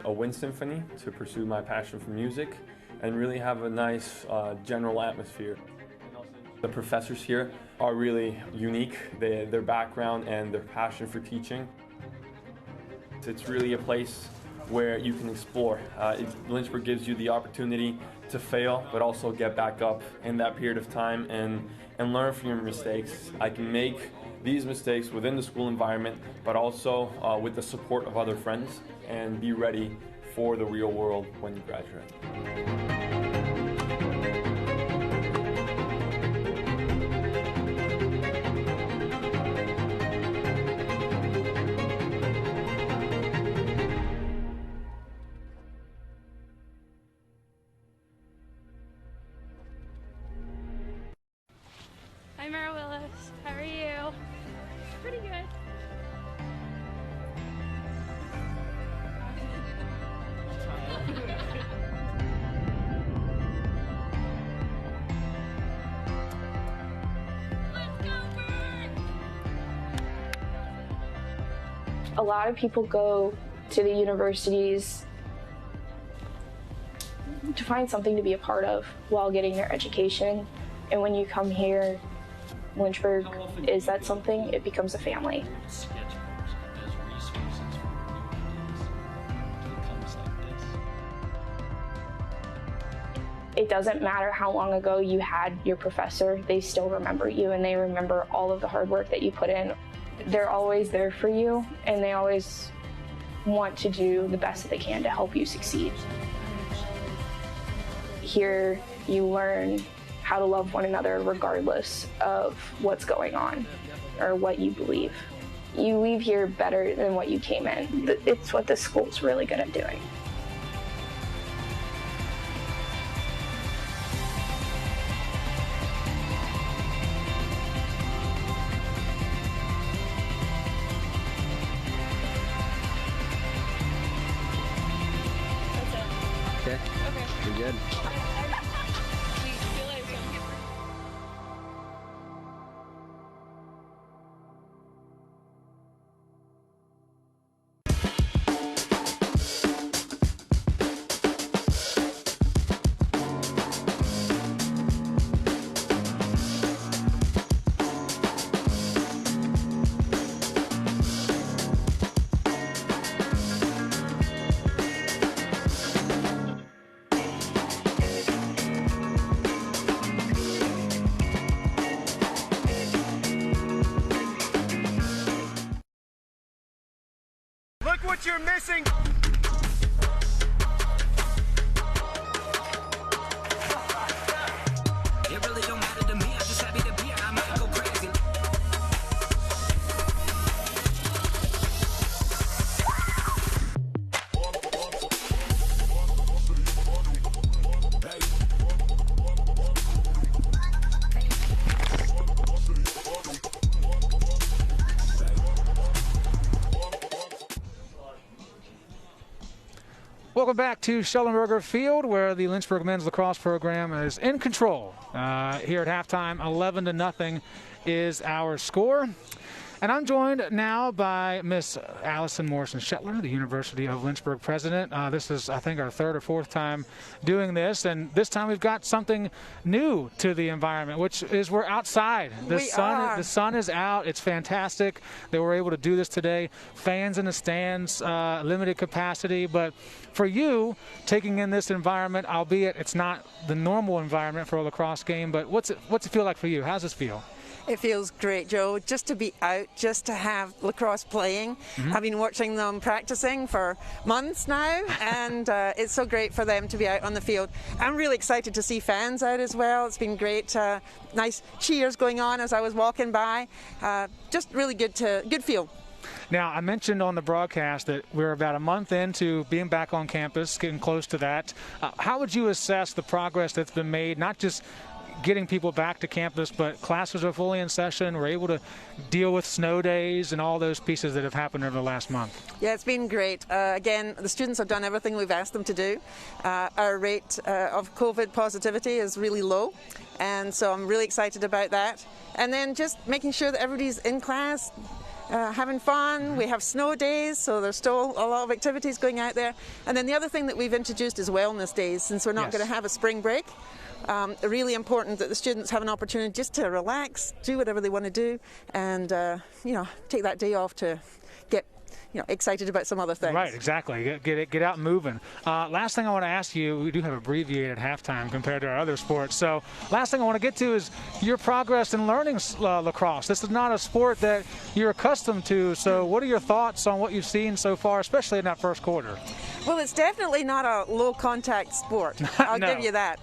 a wind symphony to pursue my passion for music, and really have a nice general atmosphere. The professors here are really unique, their background and their passion for teaching. It's really a place where you can explore. Lynchburg gives you the opportunity to fail, but also get back up in that period of time and learn from your mistakes. I can make these mistakes within the school environment, but also with the support of other friends, and be ready for the real world when you graduate. Hi, Mara Willis. How are you? Pretty good. A lot of people go to the universities to find something to be a part of while getting their education. And when you come here, Lynchburg is that something, it becomes a family. It doesn't matter how long ago you had your professor, they still remember you and they remember all of the hard work that you put in. They're always there for you and they always want to do the best that they can to help you succeed. Here you learn how to love one another regardless of what's going on or what you believe. You leave here better than what you came in. It's what the school's really good at doing. Okay. You're good. Look what you're missing! It really don't matter to me, I'm just happy to be here, I might go crazy. Welcome back to Schellenberger Field, where the Lynchburg men's lacrosse program is in control. Here at halftime, 11-0 is our score. And I'm joined now by Miss Allison Morrison-Shetler, the University of Lynchburg president. This is, I think, our third or fourth time doing this, and this time we've got something new to the environment, which is we're outside. The sun is out. It's fantastic that we're able to do this today. Fans in the stands, limited capacity, but for you, taking in this environment, albeit it's not the normal environment for a lacrosse game, but what's it feel like for you? How's this feel? It feels great, Joe, just to be out, just to have lacrosse playing. I've been watching them practicing for months now, and it's so great for them to be out on the field. I'm really excited to see fans out as well. It's been great, nice cheers going on as I was walking by. Just really good feel. Now, I mentioned on the broadcast that we're about a month into being back on campus, getting close to that. How would you assess the progress that's been made, not just getting people back to campus, but classes are fully in session? We're able to deal with snow days and all those pieces that have happened over the last month. Yeah, it's been great. Again, the students have done everything we've asked them to do. Our rate of COVID positivity is really low, and so I'm really excited about that. And then just making sure that everybody's in class, having fun. We have snow days, so there's still a lot of activities going out there. And then the other thing that we've introduced is wellness days, since we're not going to have a spring break. Really important that the students have an opportunity just to relax, do whatever they want to do, and take that day off to get excited about some other things. Right, exactly. Get out moving. Last thing I want to ask you, we do have abbreviated halftime compared to our other sports. So last thing I want to get to is your progress in learning lacrosse. This is not a sport that you're accustomed to. So what are your thoughts on what you've seen so far, especially in that first quarter? Well, it's definitely not a low-contact sport. I'll give you that.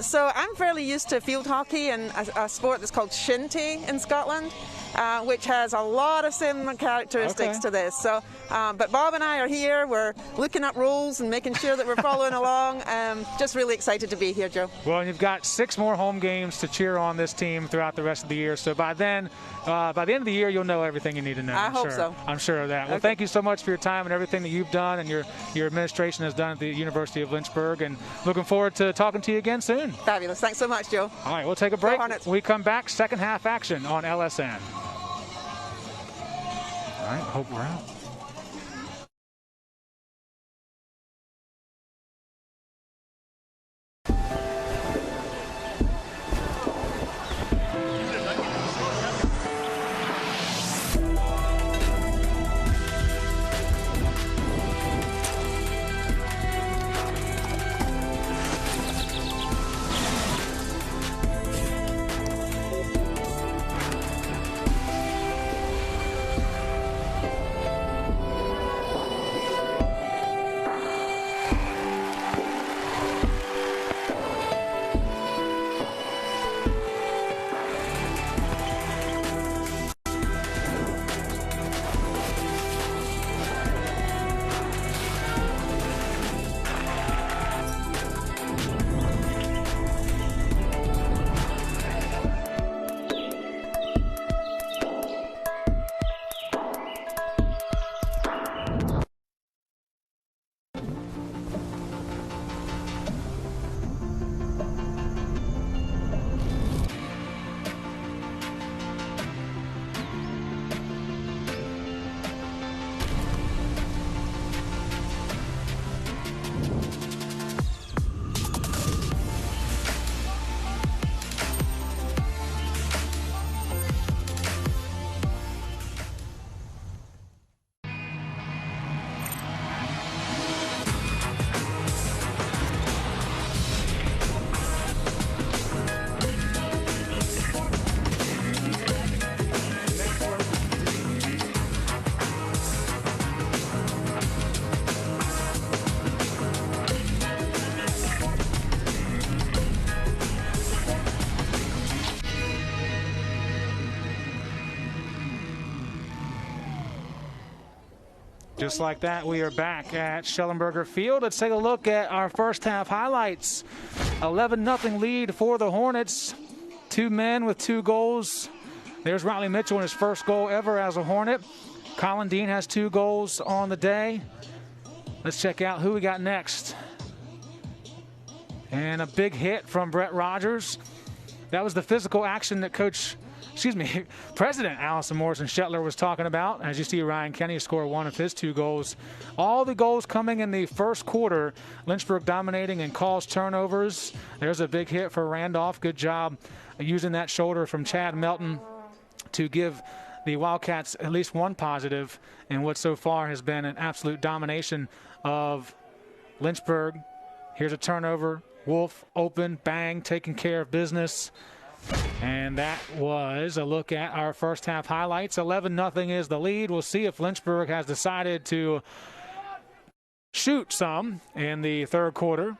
So I'm fairly used to field hockey and a sport that's called shinty in Scotland, which has a lot of similar characteristics to this. So, but Bob and I are here. We're looking up rules and making sure that we're following along. Just really excited to be here, Joe. Well, you've got 6 more home games to cheer on this team throughout the rest of the year. So by then, by the end of the year, you'll know everything you need to know. I hope so. I'm sure of that. Well, thank you so much for your time and everything that you've done and your administration has done at the University of Lynchburg, and looking forward to talking to you again soon. Fabulous. Thanks so much, Joe. All right, we'll take a break. Go Hornets. We come back, second half action on LSN. All right, hope we're out. Just like that, we are back at Schellenberger Field. Let's take a look at our first half highlights. 11-0 lead for the Hornets. 2 men with 2 goals. There's Riley Mitchell in his first goal ever as a Hornet. Colin Dean has 2 goals on the day. Let's check out who we got next. And a big hit from Brett Rogers. That was the physical action that President Allison Morrison-Shetler was talking about. As you see, Ryan Kenny score 1 of his 2 goals. All the goals coming in the first quarter. Lynchburg dominating in calls, turnovers. There's a big hit for Randolph. Good job using that shoulder from Chad Melton to give the Wildcats at least one positive in what so far has been an absolute domination of Lynchburg. Here's a turnover. Wolf, open, bang, taking care of business. And that was a look at our first half highlights. 11-0 is the lead. We'll see if Lynchburg has decided to shoot some in the third quarter.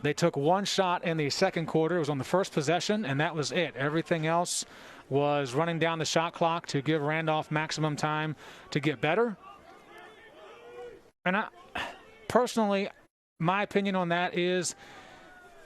They took 1 shot in the second quarter. It was on the first possession, and that was it. Everything else was running down the shot clock to give Randolph maximum time to get better. And personally, my opinion on that is,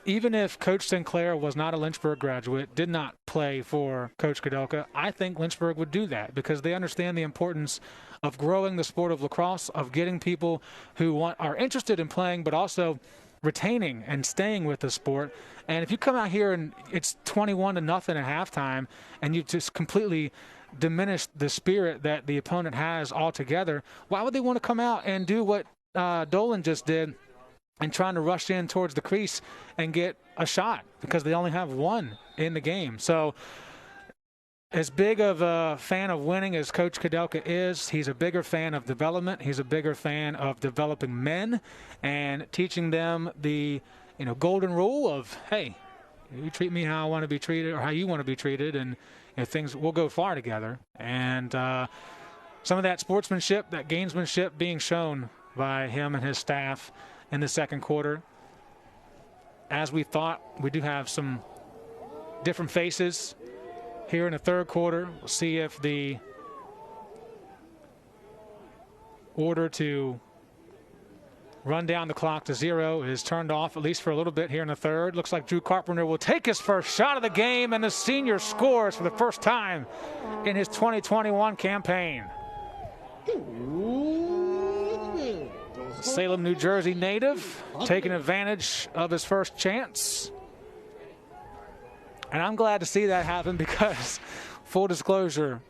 even if Coach Sinclair was not a Lynchburg graduate, did not play for Coach Kudelka, I think Lynchburg would do that because they understand the importance of growing the sport of lacrosse, of getting people who are interested in playing, but also retaining and staying with the sport. And if you come out here and it's 21-0 at halftime and you've just completely diminished the spirit that the opponent has altogether, why would they want to come out and do what Dolan just did and trying to rush in towards the crease and get a shot because they only have 1 in the game? So as big of a fan of winning as Coach Kudelka is, he's a bigger fan of development. He's a bigger fan of developing men and teaching them the golden rule of, hey, you treat me how I want to be treated or how you want to be treated, and things will go far together. And some of that sportsmanship, that gamesmanship being shown by him and his staff in the second quarter. As we thought, we do have some different faces here in the third quarter. We'll see if the order to run down the clock to 0 is turned off, at least for a little bit here in the third. Looks like Drew Carpenter will take his first shot of the game, and the senior scores for the first time in his 2021 campaign. Salem, New Jersey native, taking advantage of his first chance. And I'm glad to see that happen because, full disclosure,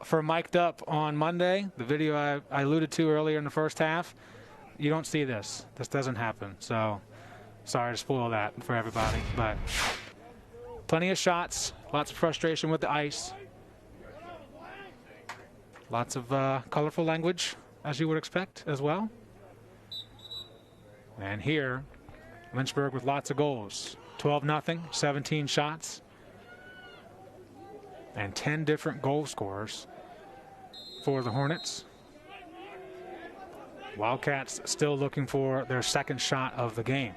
for Mic'd Up on Monday, the video I alluded to earlier in the first half, you don't see this. This doesn't happen. So, sorry to spoil that for everybody. But plenty of shots, lots of frustration with the ice. Lots of colorful language, as you would expect as well. And here, Lynchburg with lots of goals. 12-0, 17 shots, and 10 different goal scorers for the Hornets. Wildcats still looking for their second shot of the game.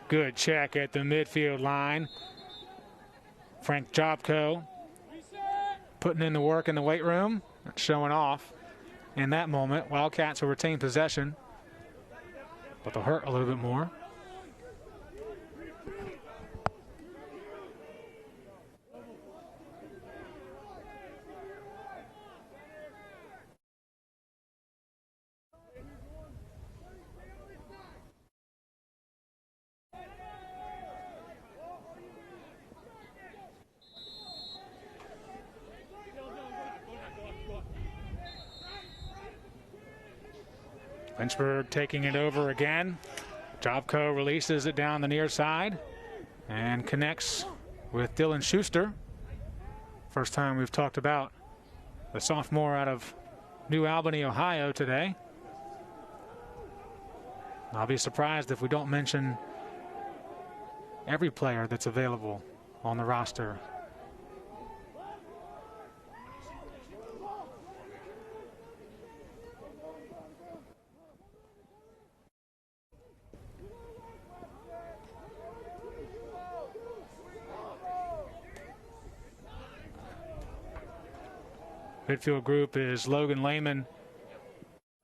Good check at the midfield line. Frank Jobko putting in the work in the weight room, showing off in that moment. Wildcats will retain possession, but they'll hurt a little bit more. Lynchburg taking it over again. Jobko releases it down the near side and connects with Dylan Schuster. First time we've talked about the sophomore out of New Albany, Ohio today. I'll be surprised if we don't mention every player that's available on the roster. Midfield group is Logan Lehman.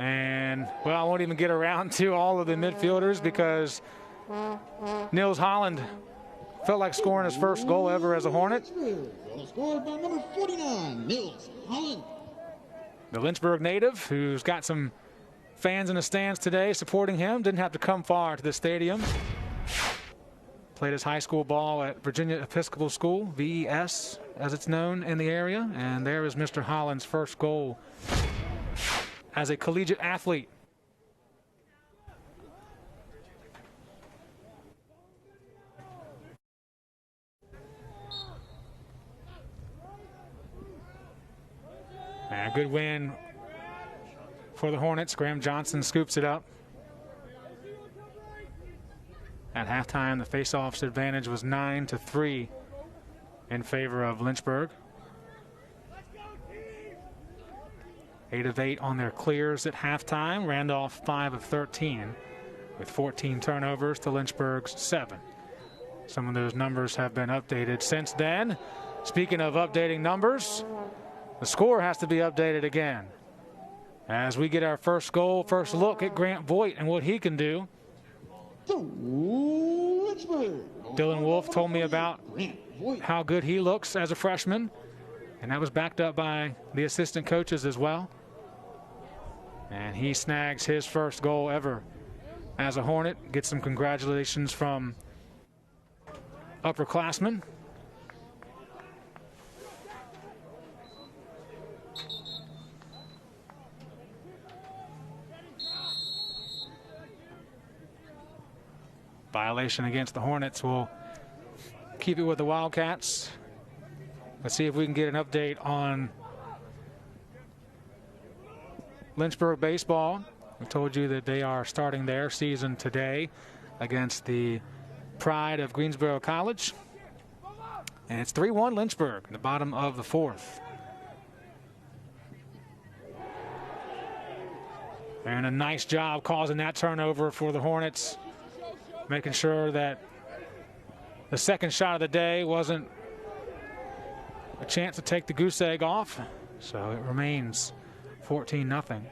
And, well, I won't even get around to all of the midfielders because Nils Holland felt like scoring his first goal ever as a Hornet. Scored by number 49, Nils Holland. The Lynchburg native, who's got some fans in the stands today supporting him, didn't have to come far to the stadium. Played his high school ball at Virginia Episcopal School, VES, as it's known in the area. And there is Mr. Holland's first goal as a collegiate athlete. And a good win for the Hornets. Graham Johnson scoops it up. At halftime, the face-offs advantage was 9-3 in favor of Lynchburg. 8 of 8 on their clears at halftime. Randolph 5 of 13 with 14 turnovers to Lynchburg's 7. Some of those numbers have been updated since then. Speaking of updating numbers, the score has to be updated again. As we get our first goal, first look at Grant Voigt and what he can do. Dylan Wolf told me about how good he looks as a freshman, and that was backed up by the assistant coaches as well. And he snags his first goal ever as a Hornet. Gets some congratulations from upperclassmen. Violation against the Hornets. Will keep it with the Wildcats. Let's see if we can get an update on Lynchburg baseball. We told you that they are starting their season today against the Pride of Greensboro College. And it's 3-1 Lynchburg in the bottom of the 4th. And a nice job causing that turnover for the Hornets, making sure that the second shot of the day wasn't a chance to take the goose egg off. So it remains 14-0.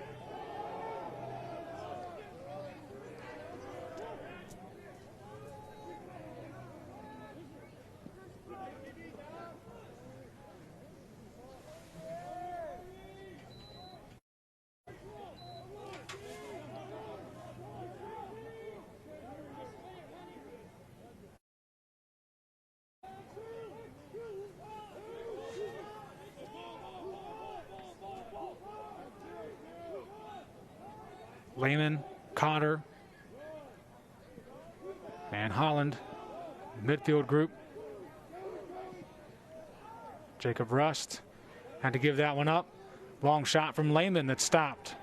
Lehman, Cotter, and Holland, midfield group. Jacob Rust had to give that one up. Long shot from Lehman that's stopped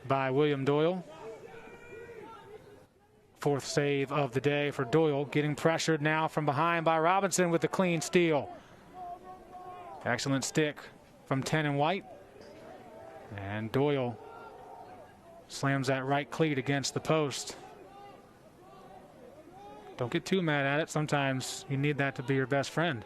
by William Doyle. 4th save of the day for Doyle. Getting pressured now from behind by Robinson with the clean steal. Excellent stick from 10 and White. And Doyle slams that right cleat against the post. Don't get too mad at it. Sometimes you need that to be your best friend.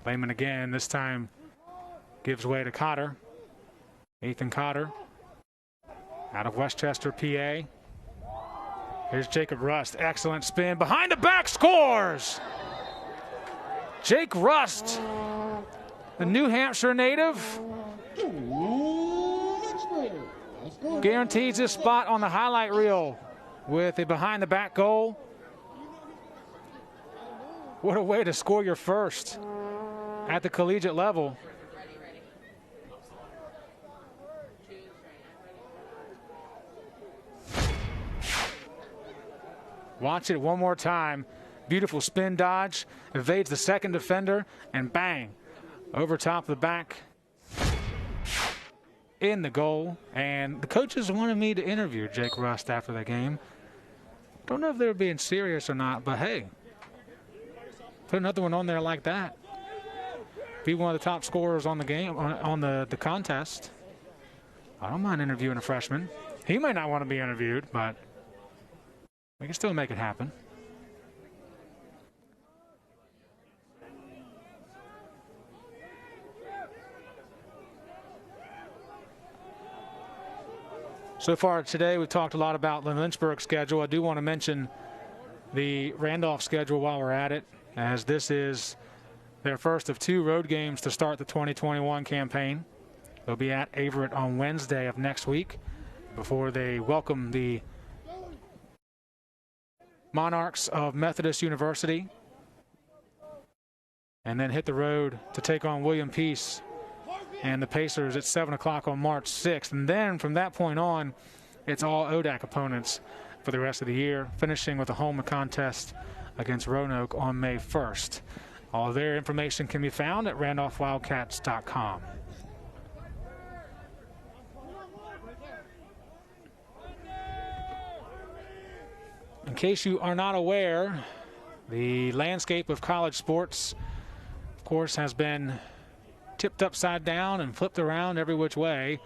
Lehman again, this time gives way to Cotter. Ethan Cotter out of Westchester, PA. Here's Jacob Rust, excellent spin, behind the back, scores! Jake Rust, the New Hampshire native, guarantees his spot on the highlight reel with a behind the back goal. What a way to score your first at the collegiate level. Watch it one more time. Beautiful spin dodge, evades the second defender, and bang, over top of the back in the goal. And the coaches wanted me to interview Jake Rust after the game. Don't know if they were being serious or not, but hey, put another one on there like that. Be one of the top scorers on the game, on the contest. I don't mind interviewing a freshman. He might not want to be interviewed, but we can still make it happen. So far today, we've talked a lot about the Lynchburg schedule. I do want to mention the Randolph schedule while we're at it, as this is their first of 2 road games to start the 2021 campaign. They'll be at Averett on Wednesday of next week before they welcome the Monarchs of Methodist University, and then hit the road to take on William Peace and the Pacers at 7 o'clock on March 6th. And then from that point on, it's all ODAC opponents for the rest of the year, finishing with a home contest against Roanoke on May 1st. All of their information can be found at randolphwildcats.com. In case you are not aware, the landscape of college sports, of course, has been tipped upside down and flipped around every which way.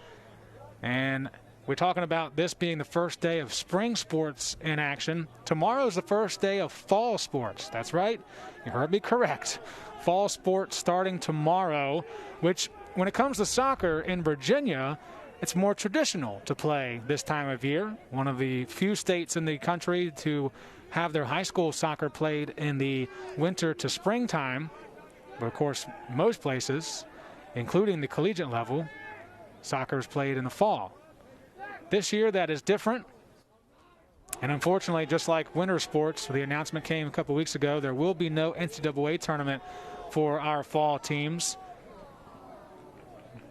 And we're talking about this being the first day of spring sports in action. Tomorrow's the first day of fall sports. That's right. You heard me correct. Fall sports starting tomorrow, which when it comes to soccer in Virginia, it's more traditional to play this time of year. One of the few states in the country to have their high school soccer played in the winter to springtime. But of course, most places, including the collegiate level, soccer is played in the fall. This year, that is different. And unfortunately, just like winter sports, the announcement came a couple weeks ago, there will be no NCAA tournament for our fall teams.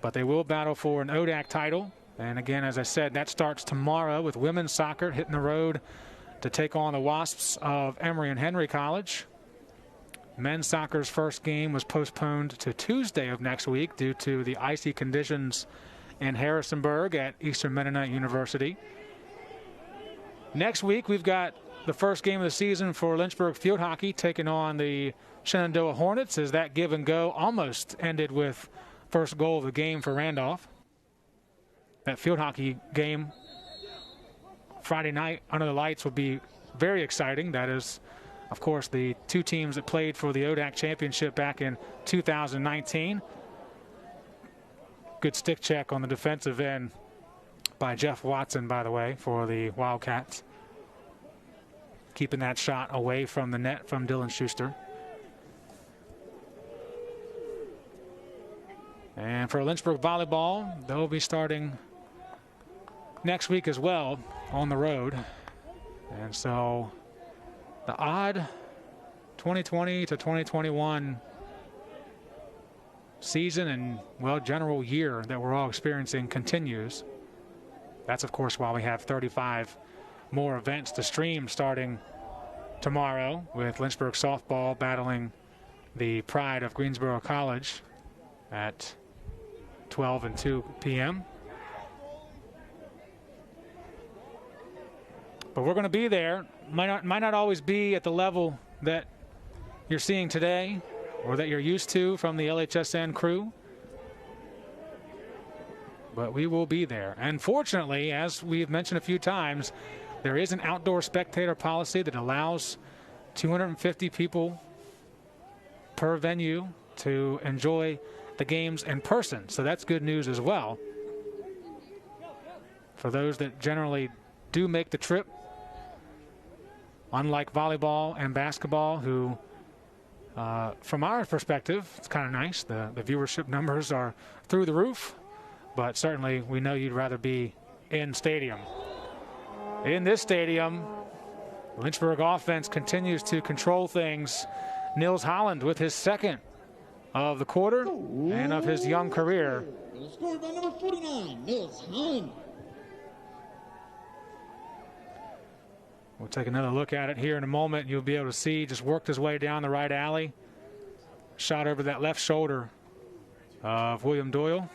But they will battle for an ODAC title. And again, as I said, that starts tomorrow with women's soccer hitting the road to take on the Wasps of Emory and Henry College. Men's soccer's first game was postponed to Tuesday of next week due to the icy conditions in Harrisonburg at Eastern Mennonite University. Next week, we've got the first game of the season for Lynchburg field hockey taking on the Shenandoah Hornets, as that give and go almost ended with first goal of the game for Randolph. That field hockey game Friday night under the lights will be very exciting. That is, of course, the 2 teams that played for the ODAC championship back in 2019. Good stick check on the defensive end by Jeff Watson, by the way, for the Wildcats. Keeping that shot away from the net from Dylan Schuster. And for Lynchburg volleyball, they'll be starting next week as well on the road. And so the odd 2020 to 2021 season and, well, general year that we're all experiencing continues. That's, of course, why we have 35 more events to stream starting tomorrow, with Lynchburg softball battling the Pride of Greensboro College at 12 and 2 p.m. But we're going to be there. Might not always be at the level that you're seeing today or that you're used to from the LHSN crew. But we will be there. And fortunately, as we've mentioned a few times, there is an outdoor spectator policy that allows 250 people per venue to enjoy the games in person. So that's good news as well for those that generally do make the trip. Unlike volleyball and basketball, who, from our perspective, it's kind of nice. The viewership numbers are through the roof, but certainly we know you'd rather be in stadium. In this stadium, Lynchburg offense continues to control things. Nils Holland with his second of the quarter and of his young career. Scored by number 49, Nils Holland. We'll take another look at it here in a moment. You'll be able to see, just worked his way down the right alley. Shot over that left shoulder of William Doyle.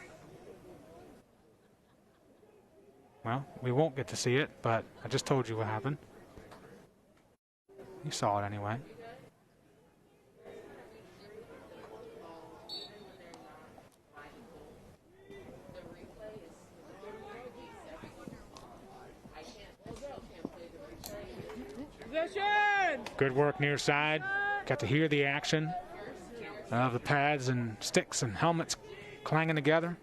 Well, we won't get to see it, but I just told you what happened. You saw it anyway. Good work near side. Got to hear the action of the pads and sticks and helmets clanging together.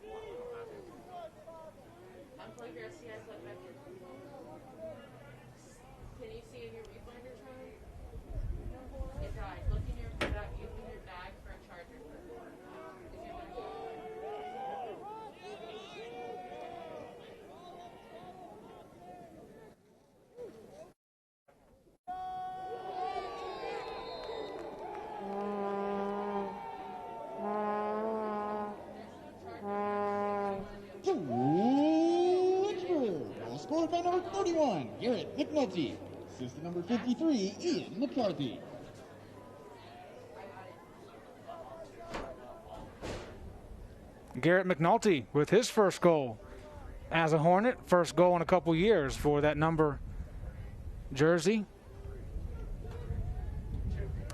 Scored by number 31, Garrett McNulty. Assistant number 53, Ian McCarthy. Garrett McNulty with his first goal as a Hornet. First goal in a couple years for that number jersey.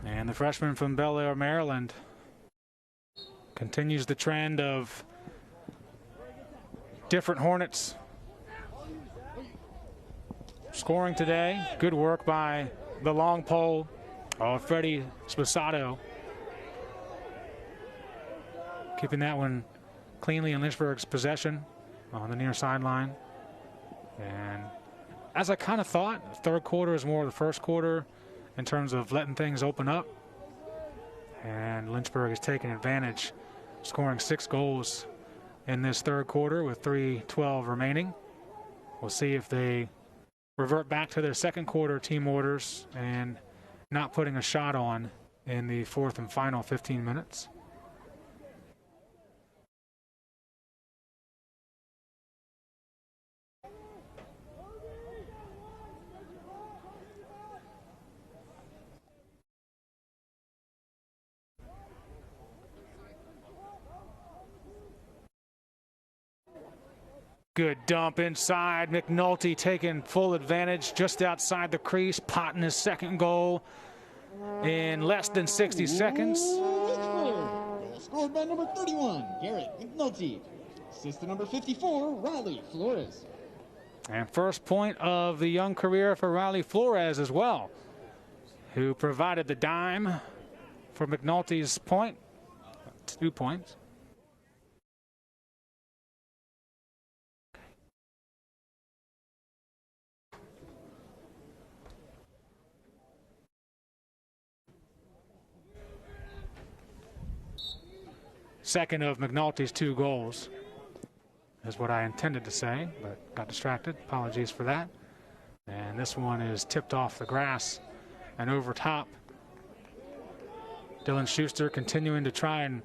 And the freshman from Bel Air, Maryland, continues the trend of different Hornets scoring today. Good work by the long pole of Freddie Sposato, keeping that one cleanly in Lynchburg's possession on the near sideline. And as I kind of thought, the third quarter is more of the first quarter in terms of letting things open up. And Lynchburg is taking advantage, scoring 6 goals in this third quarter with 3:12 remaining. We'll see if they revert back to their second quarter team orders and not putting a shot on in the fourth and final 15 minutes. Good dump inside. McNulty taking full advantage just outside the crease, potting his second goal in less than 60 seconds. Scored by number 31, Garrett McNulty. Assistant number 54, Riley Flores. And first point of the young career for Riley Flores as well, who provided the dime for McNulty's point. 2 points. Second of McNulty's 2 goals is what I intended to say, but got distracted. Apologies for that. And this one is tipped off the grass and over top. Dylan Schuster continuing to try and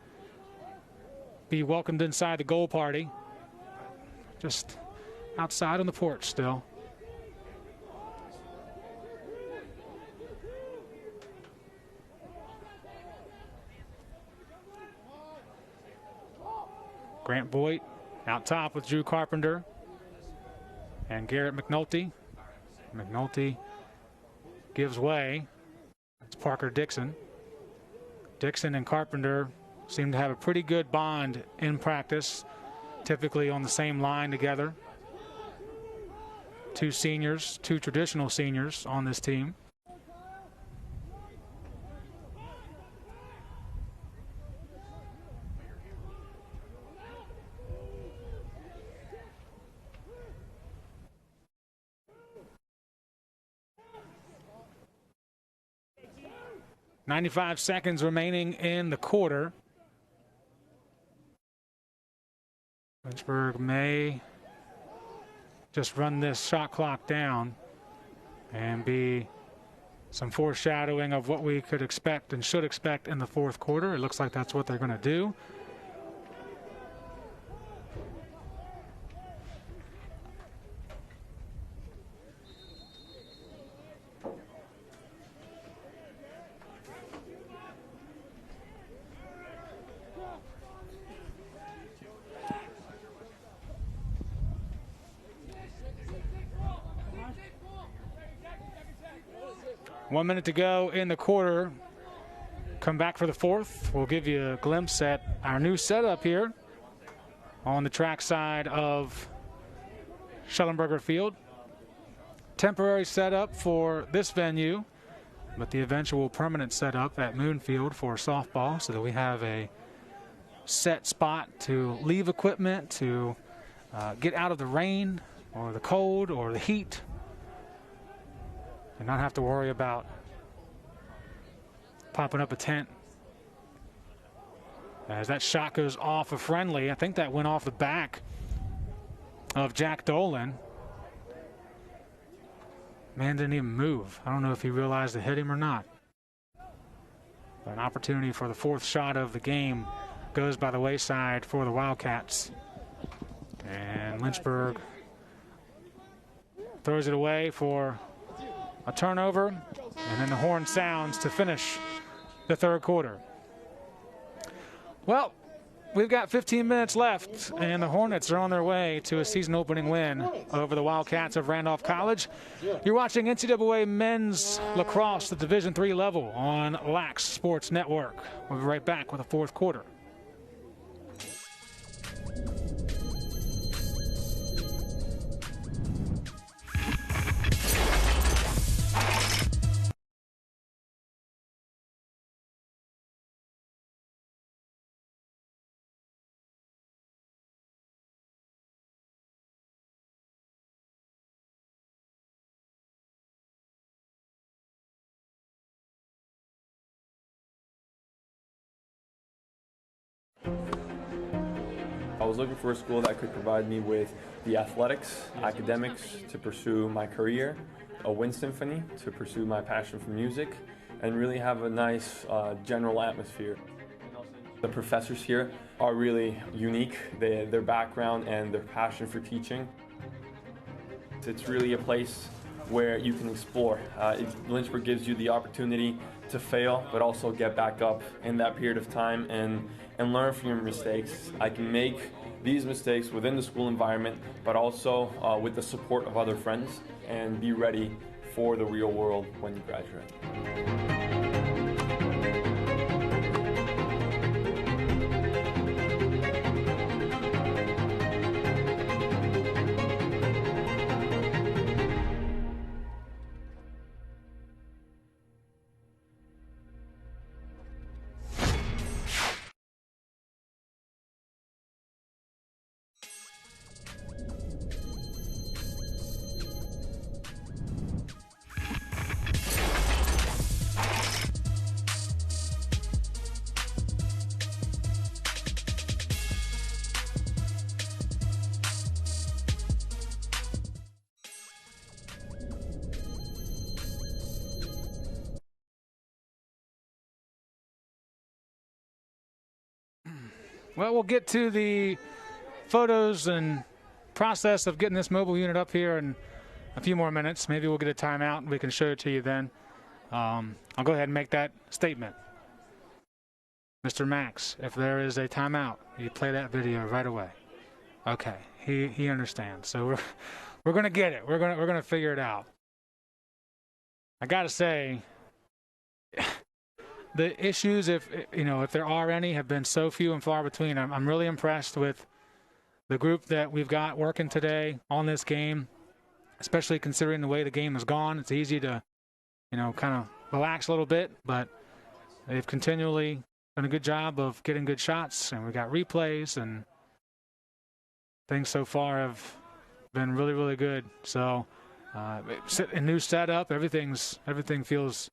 be welcomed inside the goal party. Just outside on the porch still. Grant Boyd out top with Drew Carpenter and Garrett McNulty. McNulty gives way. It's Parker Dixon. Dixon and Carpenter seem to have a pretty good bond in practice, typically on the same line together. 2 seniors, 2 traditional seniors on this team. .95 seconds remaining in the quarter. Lynchburg may just run this shot clock down and be some foreshadowing of what we could expect and should expect in the fourth quarter. It looks like that's what they're going to do. One minute to go in the quarter. Come back for the fourth. We'll give you a glimpse at our new setup here on the track side of Schellenberger Field. temporary setup for this venue, but the eventual permanent setup at Moonfield for softball, so that we have a set spot to leave equipment, to get out of the rain or the cold or the heat, and not have to worry about popping up a tent. As that shot goes off a friendly, I think that went off the back of Jack Dolan. Man didn't even move. I don't know if he realized it hit him or not. But an opportunity for the fourth shot of the game goes by the wayside for the Wildcats. And Lynchburg throws it away for a turnover, and then the horn sounds to finish the third quarter. Well, we've got 15 minutes left, and the Hornets are on their way to a season-opening win over the Wildcats of Randolph College. You're watching NCAA Men's Lacrosse at Division III level on Lax Sports Network. We'll be right back with the fourth quarter. I was looking for a school that could provide me with the athletics, academics to pursue my career, a wind symphony to pursue my passion for music, and really have a nice general atmosphere. The professors here are really unique, their background and their passion for teaching. It's really a place where you can explore. Lynchburg gives you the opportunity to fail, but also get back up in that period of time and learn from your mistakes. I can make these mistakes within the school environment, but also with the support of other friends, and be ready for the real world when you graduate. Well, we'll get to the photos and process of getting this mobile unit up here in a few more minutes. Maybe we'll get a timeout and we can show it to you then. I'll go ahead and make that statement. Mr. Max, if there is a timeout, you play that video right away. Okay, he understands. So we're going to get it. We're going to figure it out. I got to say, the issues, if there are any, have been so few and far between. I'm really impressed with the group that we've got working today on this game, especially considering the way the game has gone. It's easy to, kind of relax a little bit, but they've continually done a good job of getting good shots, and we got replays, and things so far have been really, really good. So, a new setup, everything feels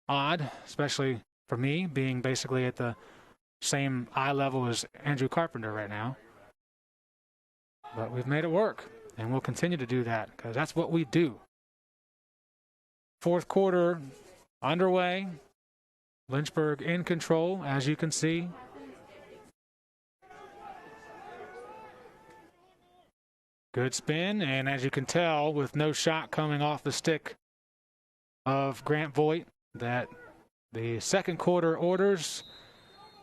odd, especially for me, being basically at the same eye level as Andrew Carpenter right now. But we've made it work, and we'll continue to do that because that's what we do. Fourth quarter underway. Lynchburg in control, as you can see. Good spin, and as you can tell, with no shot coming off the stick of Grant Voigt, that the second quarter orders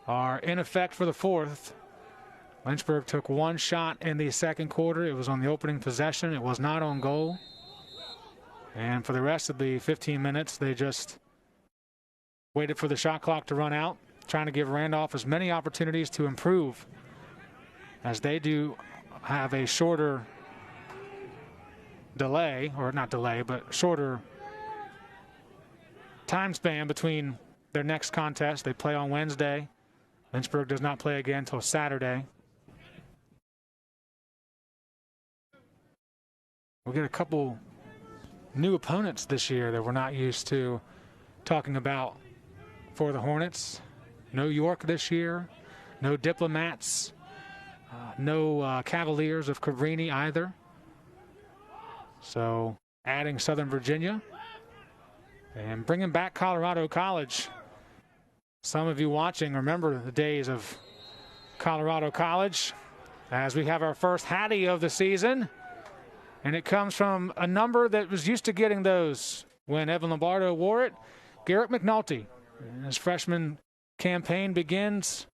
are in effect for the fourth. Lynchburg took one shot in the second quarter. It was on the opening possession. It was not on goal. And for the rest of the 15 minutes, they just waited for the shot clock to run out, trying to give Randolph as many opportunities to improve, as they do have a shorter delay, or not delay, but shorter time span between their next contest. They play on Wednesday. Lynchburg does not play again until Saturday. We'll get a couple new opponents this year that we're not used to talking about for the Hornets. No York this year, no Diplomats, no Cavaliers of Cabrini either. So adding Southern Virginia and bringing back Colorado College. Some of you watching remember the days of Colorado College as we have our first Hattie of the season. And it comes from a number that was used to getting those when Evan Lombardo wore it, Garrett McNulty. And his freshman campaign begins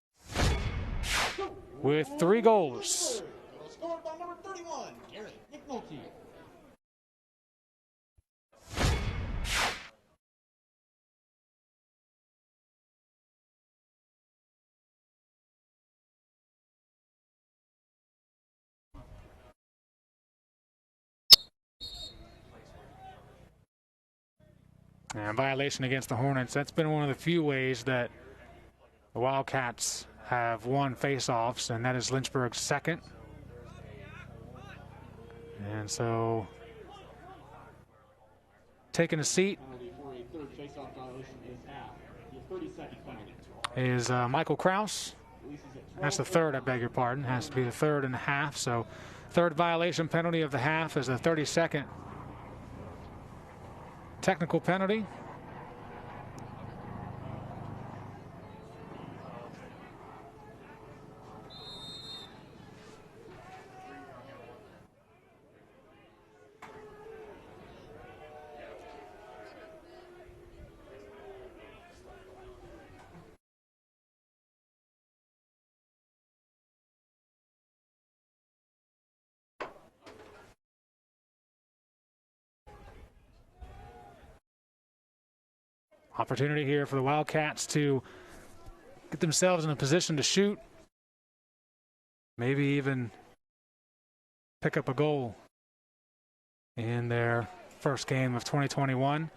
with 3 goals. Scored by number 31, Garrett McNulty. And violation against the Hornets. That's been one of the few ways that the Wildcats have won face-offs, and that is Lynchburg's second. And so, taking a seat is Michael Kraus. That's the third, I beg your pardon. Has to be the third and a half. So, third violation penalty of the half is the 32nd technical penalty. Opportunity here for the Wildcats to get themselves in a position to shoot. Maybe even pick up a goal in their first game of 2021.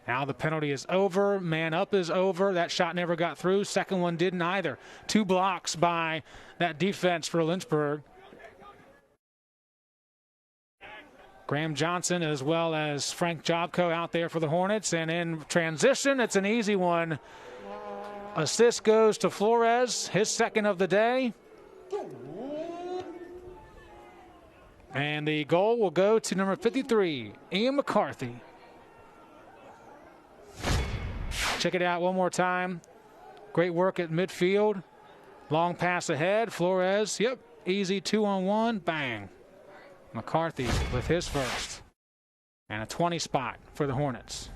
Now the penalty is over. Man up is over. That shot never got through. Second one didn't either. 2 blocks by that defense for Lynchburg. Graham Johnson as well as Frank Jobko out there for the Hornets. And in transition, it's an easy one. Assist goes to Flores, his second of the day. And the goal will go to number 53, Ian McCarthy. Check it out one more time. Great work at midfield. Long pass ahead. Flores, yep, easy 2-on-1, bang. McCarthy with his first. And a 20 spot for the Hornets.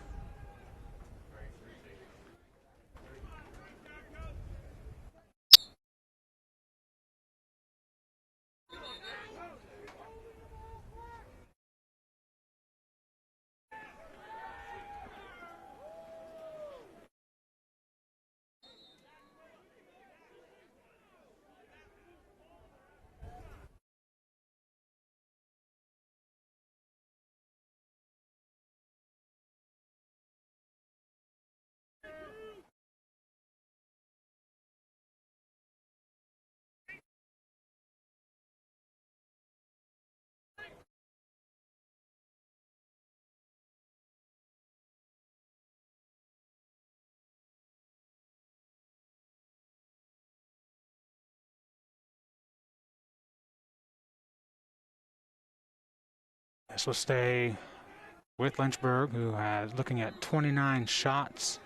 This will stay with Lynchburg, who has looking at 29 shots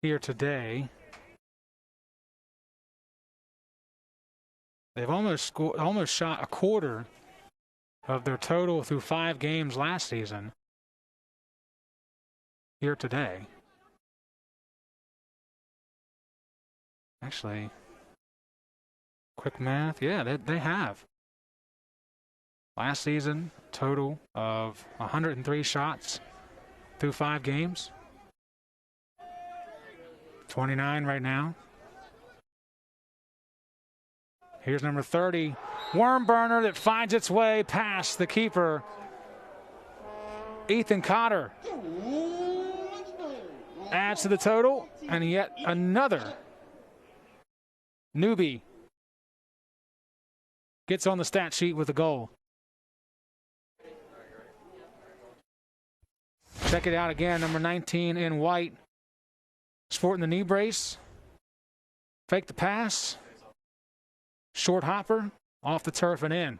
here today. They've almost shot a quarter of their total through 5 games last season here today. Actually, quick math, yeah, they have. Last season, total of 103 shots through 5 games. 29 right now. Here's number 30, worm burner that finds its way past the keeper Ethan Cotter adds to the total, and yet another newbie gets on the stat sheet with a goal. Check it out again, number 19 in white, sporting the knee brace. Fake the pass, short hopper, off the turf and in.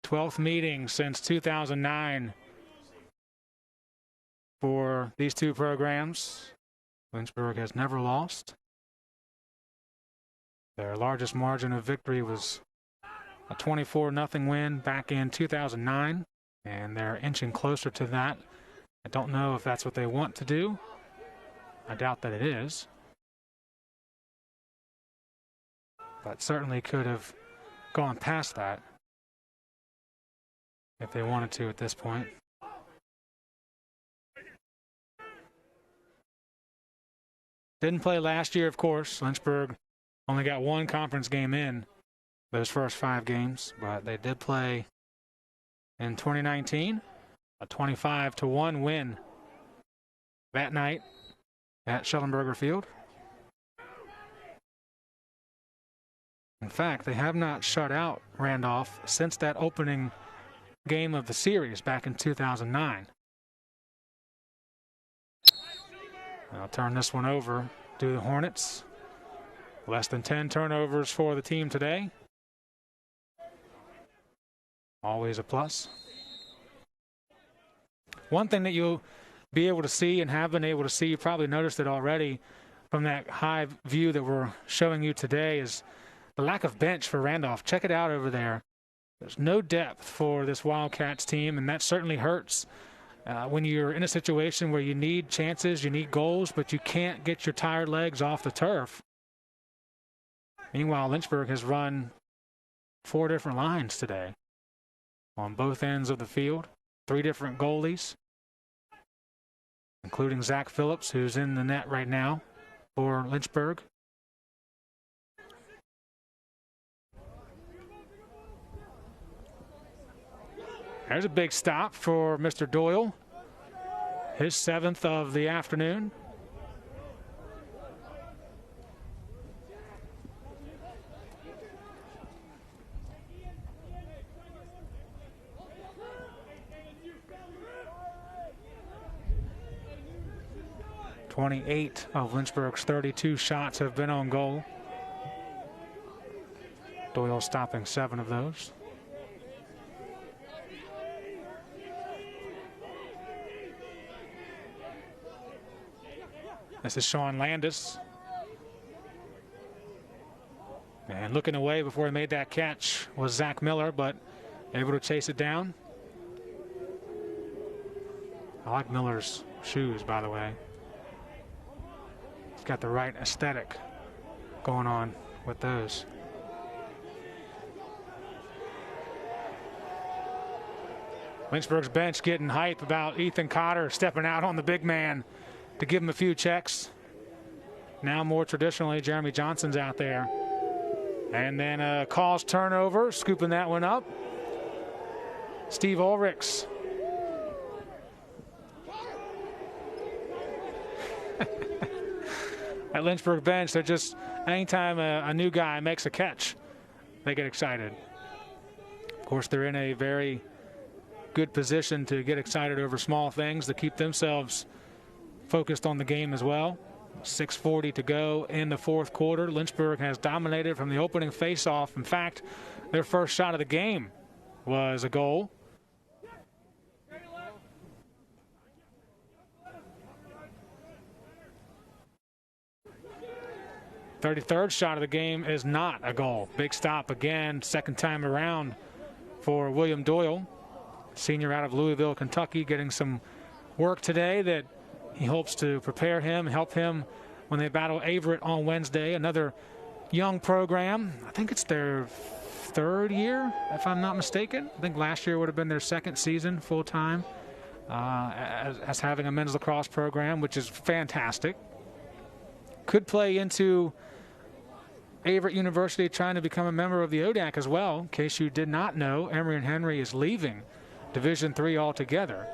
Twelfth meeting since 2009 for these two programs. Lynchburg has never lost. Their largest margin of victory was a 24-0 win back in 2009, and they're inching closer to that. I don't know if that's what they want to do. I doubt that it is. But certainly could have gone past that if they wanted to at this point. Didn't play last year, of course. Lynchburg only got one conference game in those first 5 games, but they did play in 2019, a 25-1 win that night at Schellenberger Field. In fact, they have not shut out Randolph since that opening game of the series back in 2009. I'll turn this one over to the Hornets. Less than 10 turnovers for the team today. Always a plus. One thing that you'll be able to see and have been able to see, you probably noticed it already from that high view that we're showing you today, is the lack of bench for Randolph. Check it out over there. There's no depth for this Wildcats team, and that certainly hurts when you're in a situation where you need chances, you need goals, but you can't get your tired legs off the turf. Meanwhile, Lynchburg has run 4 different lines today on both ends of the field, 3 different goalies, including Zach Phillips, who's in the net right now for Lynchburg. There's a big stop for Mr. Doyle, his 7th of the afternoon. (28 of Lynchburg's 32 shots have been on goal. Doyle stopping 7 of those. This is Sean Landis. And looking away before he made that catch was Zach Miller, but able to chase it down. I like Miller's shoes, by the way. He's got the right aesthetic going on with those. Lynchburg's bench getting hype about Ethan Cotter stepping out on the big man to give him a few checks. Now more traditionally, Jeremy Johnson's out there. And then calls turnover, scooping that one up. Steve Ulrichs. At Lynchburg bench, they're just, anytime a new guy makes a catch, they get excited. Of course, they're in a very good position to get excited over small things, to keep themselves focused on the game as well. 6:40 to go in the 4th quarter. Lynchburg has dominated from the opening faceoff. In fact, their first shot of the game was a goal. The 33rd shot of the game is not a goal. Big stop again, second time around for William Doyle, senior out of Louisville, Kentucky, getting some work today that he hopes to prepare him, help him when they battle Averett on Wednesday. Another young program. I think it's their 3rd year, if I'm not mistaken. I think last year would have been their 2nd season full-time. as having a men's lacrosse program, which is fantastic. Could play into Averett University trying to become a member of the ODAC as well. In case you did not know, Emory and Henry is leaving Division III altogether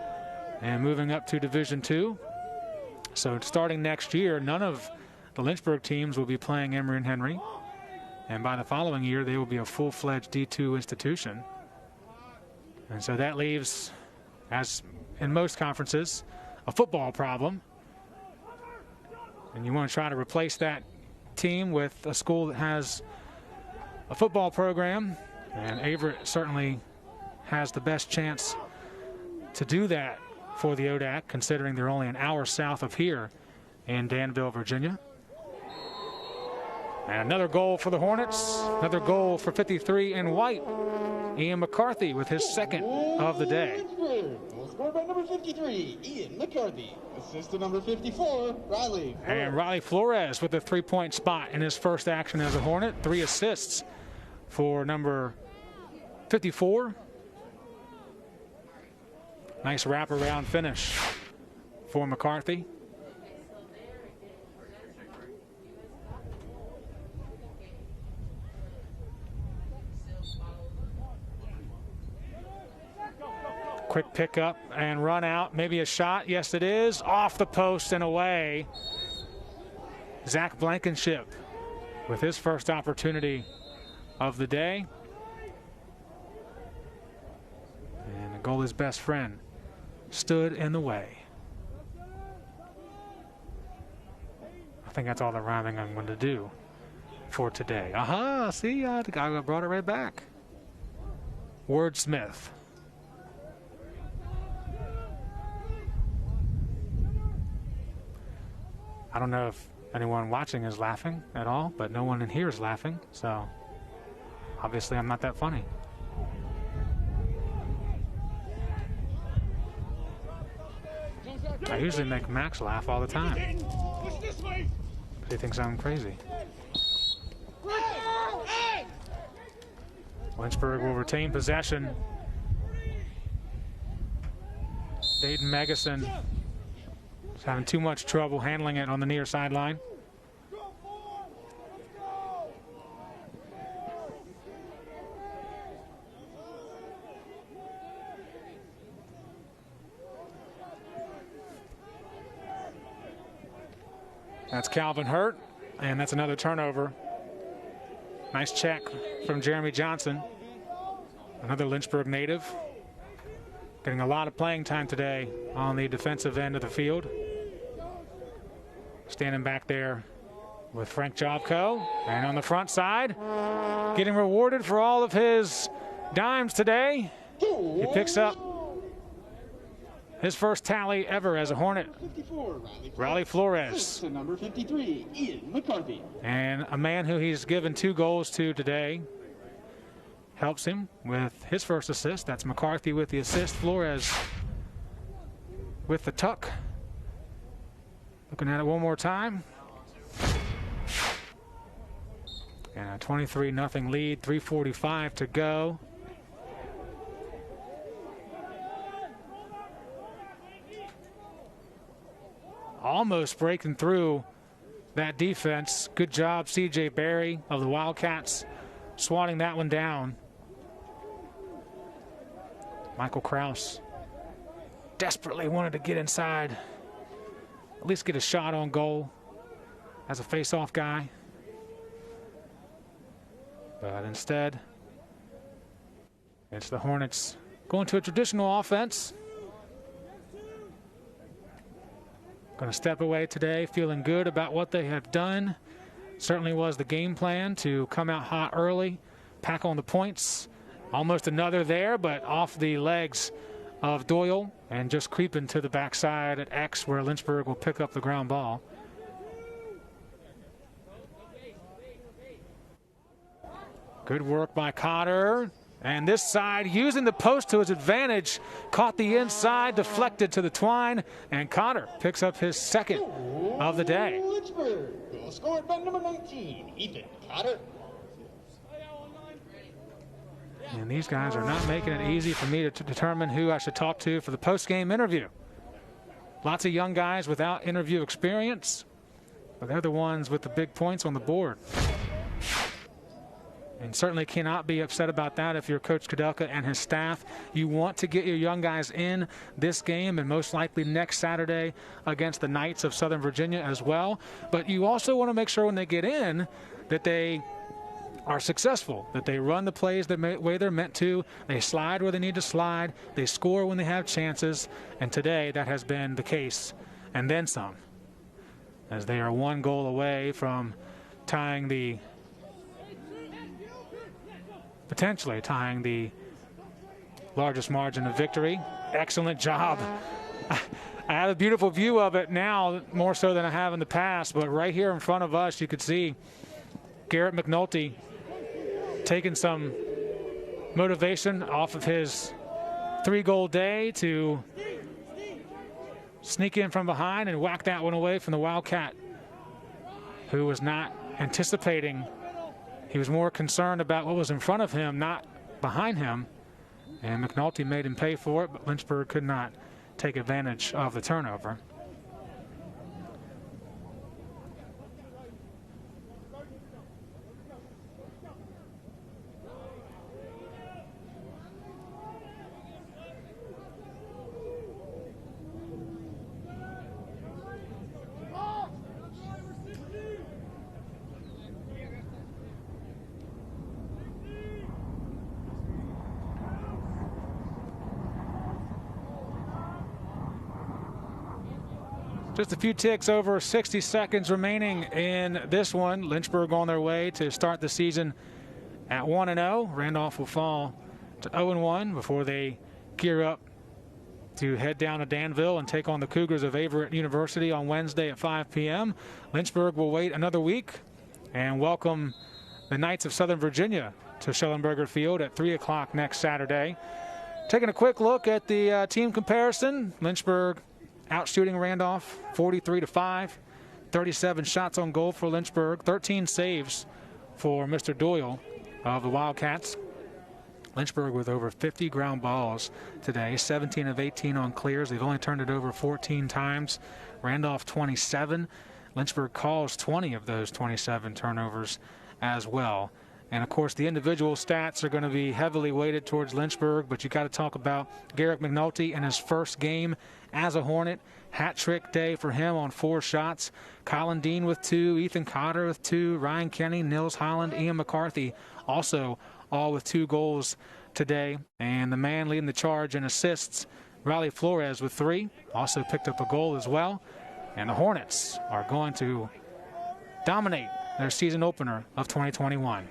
and moving up to Division II. So starting next year, none of the Lynchburg teams will be playing Emory and Henry. And by the following year, they will be a full-fledged D2 institution. And so that leaves, as in most conferences, a football problem. And you want to try to replace that team with a school that has a football program, and Averett certainly has the best chance to do that for the ODAC, considering they're only an hour south of here in Danville, Virginia. And another goal for the Hornets, another goal for 53 in white. Ian McCarthy with his second of the day. Scored by number 53, Ian McCarthy. Assist to number 54, Riley. And Riley Flores with a three-point spot in his first action as a Hornet. 3 assists for number 54. Nice wraparound finish for McCarthy. Quick pickup and run out. Maybe a shot. Yes, it is. Off the post and away. Zach Blankenship with his first opportunity of the day. And the goalie's best friend stood in the way. I think that's all the rhyming I'm going to do for today. Aha, see, the guy brought it right back. Wordsmith. I don't know if anyone watching is laughing at all, but no one in here is laughing, so obviously I'm not that funny. I usually make Max laugh all the time. He thinks I'm crazy. Lynchburg will retain possession. Dayton Megason is having too much trouble handling it on the near sideline. That's Calvin Hurt, and that's another turnover. Nice check from Jeremy Johnson, another Lynchburg native. Getting a lot of playing time today on the defensive end of the field. Standing back there with Frank Jobko, and on the front side, getting rewarded for all of his dimes today. He picks up his first tally ever as a Hornet. 54, Riley Flores. To number 53, Ian McCarthy. And a man who he's given 2 goals to today helps him with his first assist. That's McCarthy with the assist. Flores with the tuck. Looking at it one more time. And a 23-0 lead, 3:45 to go. Almost breaking through that defense. Good job, C.J. Berry of the Wildcats, swatting that one down. Michael Kraus desperately wanted to get inside, at least get a shot on goal as a face-off guy. But instead, it's the Hornets going to a traditional offense. Going to step away today feeling good about what they have done. Certainly was the game plan to come out hot early, pack on the points. Almost another there, but off the legs of Doyle and just creeping to the backside at X, where Lynchburg will pick up the ground ball. Good work by Cotter. And this side, using the post to his advantage, caught the inside, deflected to the twine, and Cotter picks up his second of the day. Lynchburg. Goal scored by number 19, Ethan Cotter. And these guys are not making it easy for me to determine who I should talk to for the post-game interview. Lots of young guys without interview experience, but they're the ones with the big points on the board. And certainly cannot be upset about that if you're Coach Kudelka and his staff. You want to get your young guys in this game and most likely next Saturday against the Knights of Southern Virginia as well. But you also want to make sure when they get in that they are successful, that they run the plays the way they're meant to, they slide where they need to slide, they score when they have chances, and today that has been the case, and then some, as they are one goal away from potentially tying the largest margin of victory. Excellent job. I have a beautiful view of it now, more so than I have in the past, but right here in front of us you could see Garrett McNulty taking some motivation off of his 3-goal day to sneak in from behind and whack that one away from the Wildcat, who was not anticipating. He was more concerned about what was in front of him, not behind him. And McNulty made him pay for it, but Lynchburg could not take advantage of the turnover. Just a few ticks over 60 seconds remaining in this one. Lynchburg on their way to start the season at 1-0. Randolph will fall to 0-1 before they gear up to head down to Danville and take on the Cougars of Averett University on Wednesday at 5 p.m. Lynchburg will wait another week and welcome the Knights of Southern Virginia to Schellenberger Field at 3 o'clock next Saturday. Taking a quick look at the team comparison, Lynchburg out-shooting Randolph 43-5, 37 shots on goal for Lynchburg, 13 saves for Mr. Doyle of the Wildcats. Lynchburg with over 50 ground balls today, 17 of 18 on clears. They've only turned it over 14 times. Randolph 27. Lynchburg calls 20 of those 27 turnovers as well. And of course the individual stats are going to be heavily weighted towards Lynchburg, but you got to talk about Garrett McNulty in his first game as a Hornet. Hat trick day for him on 4 shots. Colin Dean with 2, Ethan Cotter with 2, Ryan Kenny, Nils Holland, Ian McCarthy also all with 2 goals today. And the man leading the charge in assists, Riley Flores with 3, also picked up a goal as well. And the Hornets are going to dominate their season opener of 2021.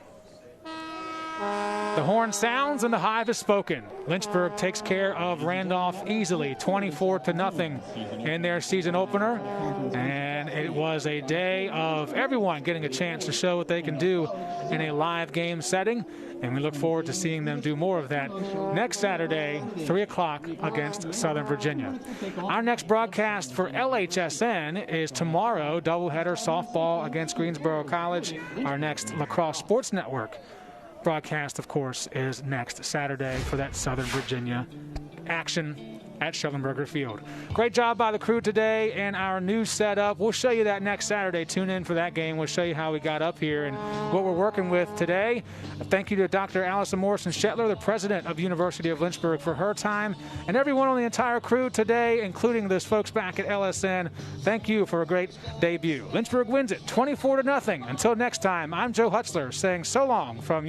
The horn sounds and the hive is spoken. Lynchburg takes care of Randolph easily, 24-0 in their season opener. And it was a day of everyone getting a chance to show what they can do in a live game setting. And we look forward to seeing them do more of that next Saturday, 3 o'clock against Southern Virginia. Our next broadcast for LHSN is tomorrow, doubleheader softball against Greensboro College. Our next Lacrosse Sports Network broadcast, of course, is next Saturday for that Southern Virginia action at Schellenberger Field. Great job by the crew today and our new setup. We'll show you that next Saturday. Tune in for that game. We'll show you how we got up here and what we're working with today. Thank you to Dr. Allison Morrison-Shetler, the president of University of Lynchburg, for her time, and everyone on the entire crew today, including those folks back at LSN. Thank you for a great debut. Lynchburg wins it 24-0. Until next time, I'm Joe Hutzler saying so long from